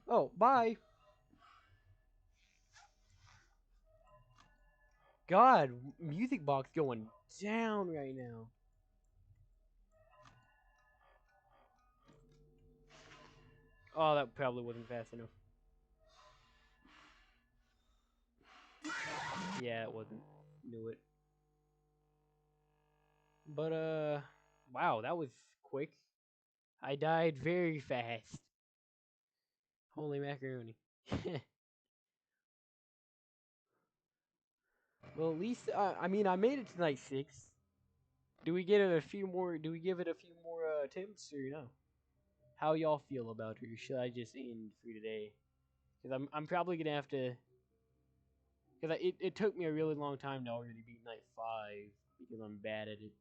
Oh, bye. God, music box going down right now. Oh, that probably wasn't fast enough. Yeah, it wasn't. Knew it. But wow, that was quick. I died very fast. Holy macaroni. Well, at least I mean I made it to night 6. Do we get it a few more? Do we give it a few more attempts or no? How y'all feel about it? Or should I just end for today? Because I'm probably gonna have to. Because it took me a really long time to already beat night 5 because I'm bad at it.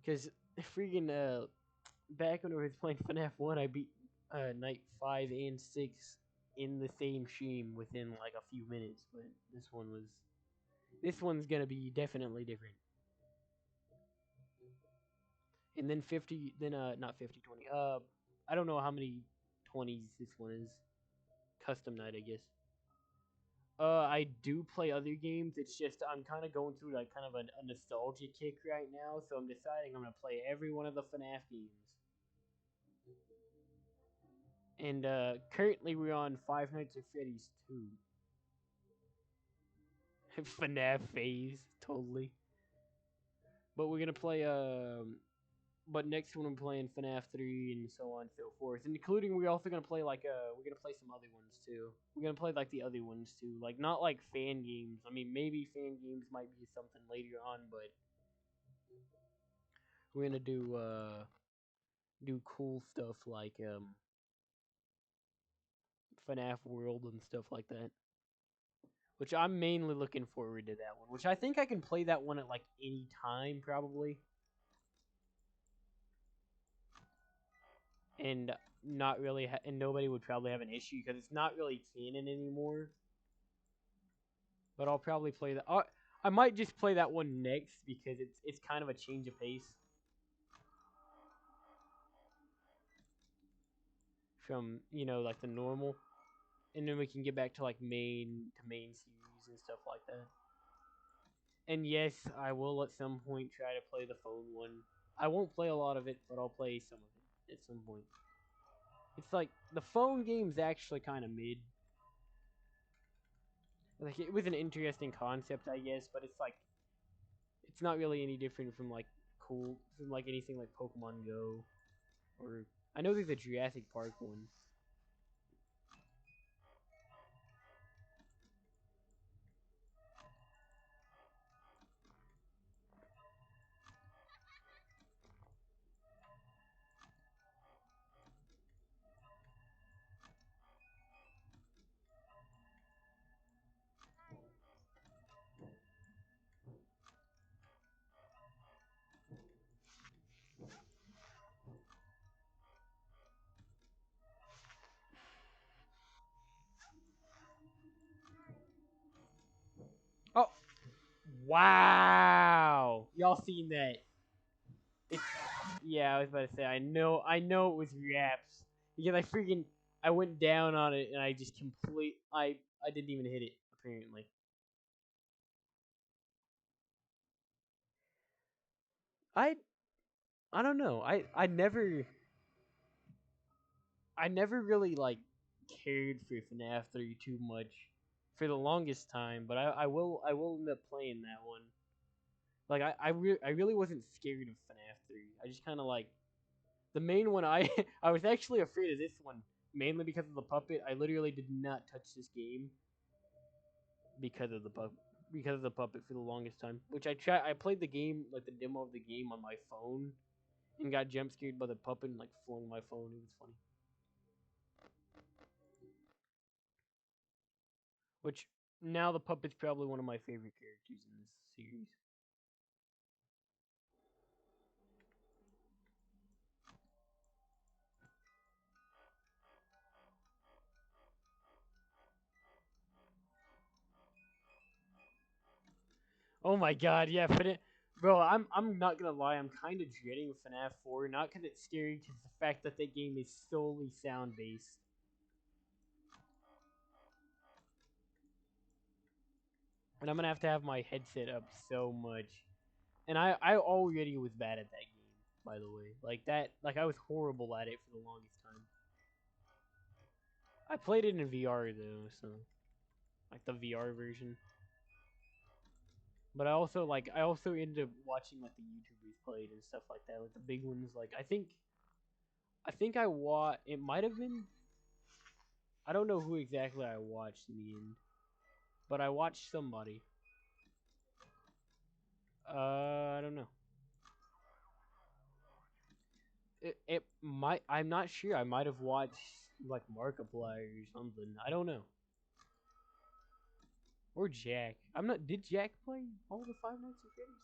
Because freaking back when I was playing FNAF 1, I beat night 5 and 6 in the same stream within like a few minutes. But this one's gonna be definitely different. And then 50, then not 50 20. I don't know how many 20s this one is. Custom night, I guess. I do play other games. It's just I'm kind of going through like kind of a nostalgia kick right now, so I'm deciding I'm gonna play every one of the FNAF games. And currently we're on Five Nights at Freddy's 2. FNAF phase, totally. But we're gonna play but next one I'm playing FNAF 3 and so on and so forth. And including we're also gonna play like we're gonna play some other ones too. We're gonna play like the other ones too. Like not like fan games. I mean maybe fan games might be something later on, but we're gonna do cool stuff like FNAF World and stuff like that. Which I'm mainly looking forward to that one. Which I think I can play that one at like any time probably. And not really and nobody would probably have an issue because it's not really canon anymore. But I'll probably play that. I might just play that one next because it's kind of a change of pace from like the normal, and then we can get back to like main series and stuff like that. And yes, I will at some point try to play the phone one. I won't play a lot of it, but I'll play some of it at some point. It's like the phone game's actually kind of mid. Like it was an interesting concept, I guess, but it's not really any different from like from like anything like Pokemon Go or I know there's a Jurassic Park one. Oh, wow! Y'all seen that? It's yeah. I was about to say I know it was Raps because I went down on it and I just I didn't even hit it apparently. I I don't know. I never really like cared for FNAF 3 too much for the longest time, but I will end up playing that one. Like I really wasn't scared of FNAF 3. I just kind of like the main one. I was actually afraid of this one mainly because of the puppet. I literally did not touch this game because of the puppet for the longest time. Which I played the game like the demo of the game on my phone and got jump scared by the puppet and like flung my phone. It was funny. Which Now the puppet's probably one of my favorite characters in this series. Oh my god, yeah, bro, I'm not gonna lie, I'm kind of dreading FNAF 4, not because it's scary, because the fact that the game is solely sound based. And I'm gonna have my headset up so much. And I already was bad at that game, by the way. Like I was horrible at it for the longest time. I played it in VR though, so like the VR version. But I also ended up watching like the YouTubers played and stuff like that, like the big ones. Like I think I watched. It might have been. I don't know who exactly I watched in the end, but I watched somebody. I don't know. It might. I'm not sure. I might have watched like Markiplier or something. I don't know. Or Jack. I'm not. Did Jack play all the Five Nights at Freddy's?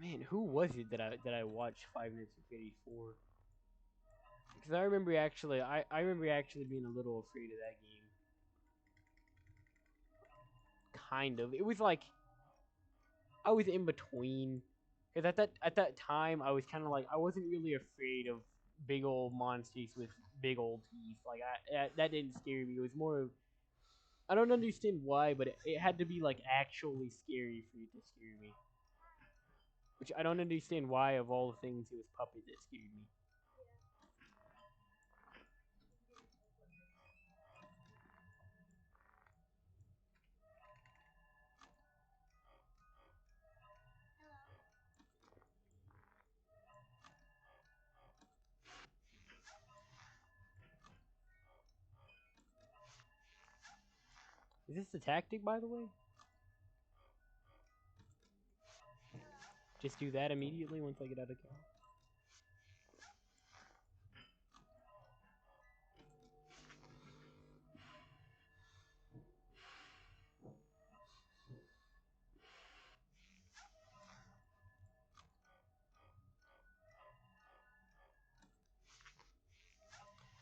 Man, who was it that I watched Five Nights at Freddy's for? Because I remember actually being a little afraid of that game. Kind of. It was like I was in between. Because at that time I was kind of like I wasn't really afraid of big old monsters with big old teeth. Like that didn't scare me. It was more of I don't understand why, but it had to be like actually scary for it to scare me. Which I don't understand why of all the things it was Puppet that scared me. Is this the tactic, by the way? Just do that immediately once I get out of camp.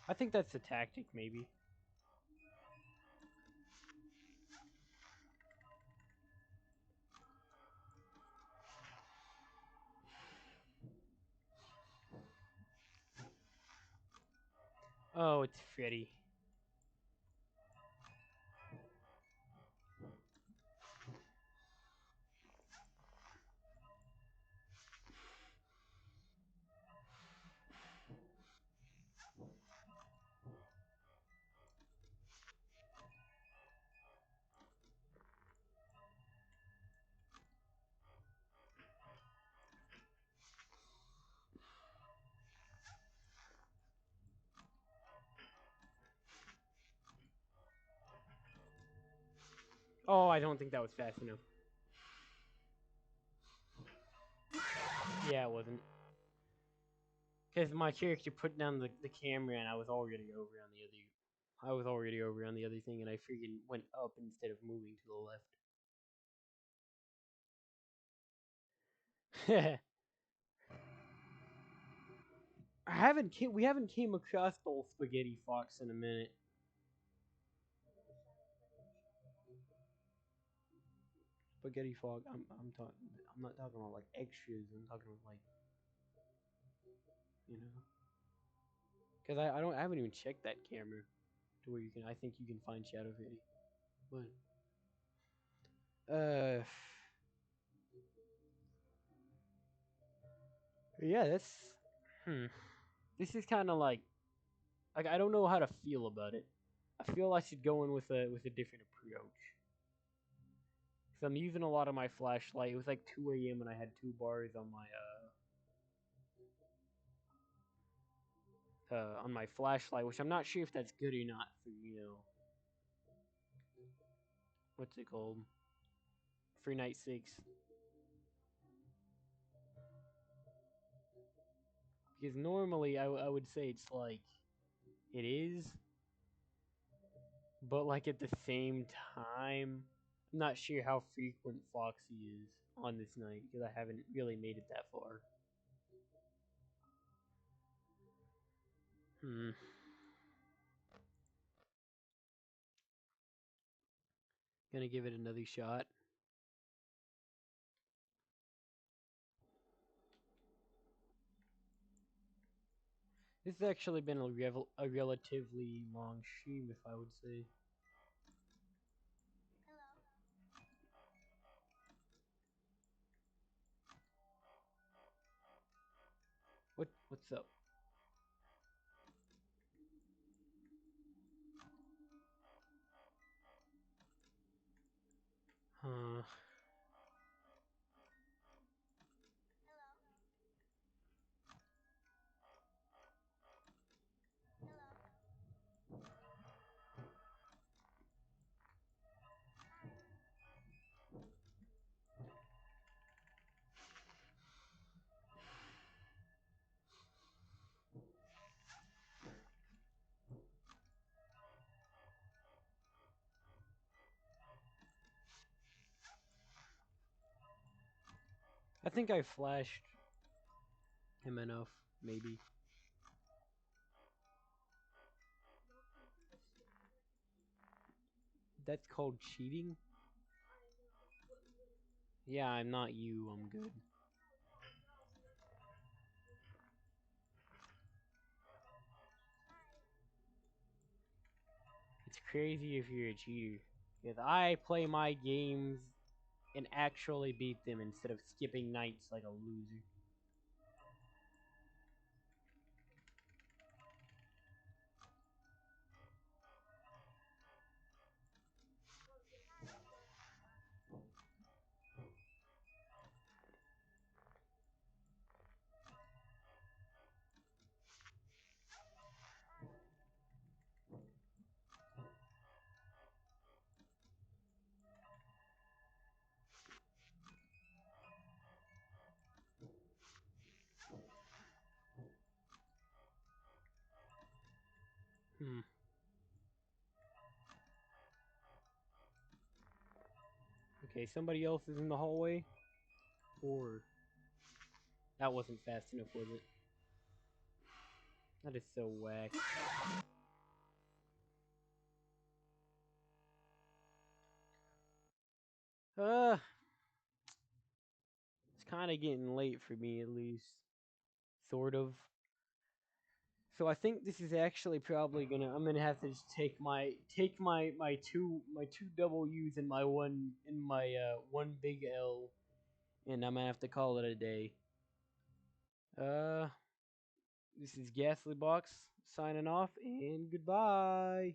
I think that's the tactic, maybe. Oh, it's Freddy. Oh, I don't think that was fast enough. Yeah, it wasn't. Because my character put down the camera and I was already over on the other. I was already over on the other thing and I freaking went up instead of moving to the left. We haven't came across old spaghetti fox in a minute. Spaghetti fox. I'm talking. I'm not talking about like extras. I'm talking about like you know. Because I haven't even checked that camera to where you can. I think you can find Shadow Freddy. But yeah, that's hmm. This is kind of like I don't know how to feel about it. I feel I should go in with a different approach. Cause I'm using a lot of my flashlight. It was like 2 a.m. and I had 2 bars on my flashlight, which I'm not sure if that's good or not for what's it called for night 6. Because normally I would say it's like it is, but like at the same time, I'm not sure how frequent Foxy is on this night because I haven't really made it that far. Hmm. Gonna give it another shot. This has actually been a relatively long stream, if I would say. What's up? Huh. I think I flashed him enough, maybe. That's called cheating? Yeah, I'm not you, I'm good. It's crazy if you're a cheater. Because I play my games and actually beat them instead of skipping nights like a loser. Hmm. Okay, somebody else is in the hallway? Or... That wasn't fast enough, was it? That is so whack. Uh, it's kind of getting late for me, at least. Sort of. So I think this is actually probably I'm gonna have to just take my two W's and my one big L, and I'm gonna have to call it a day. Uh, this is Ghastly Box signing off, and goodbye.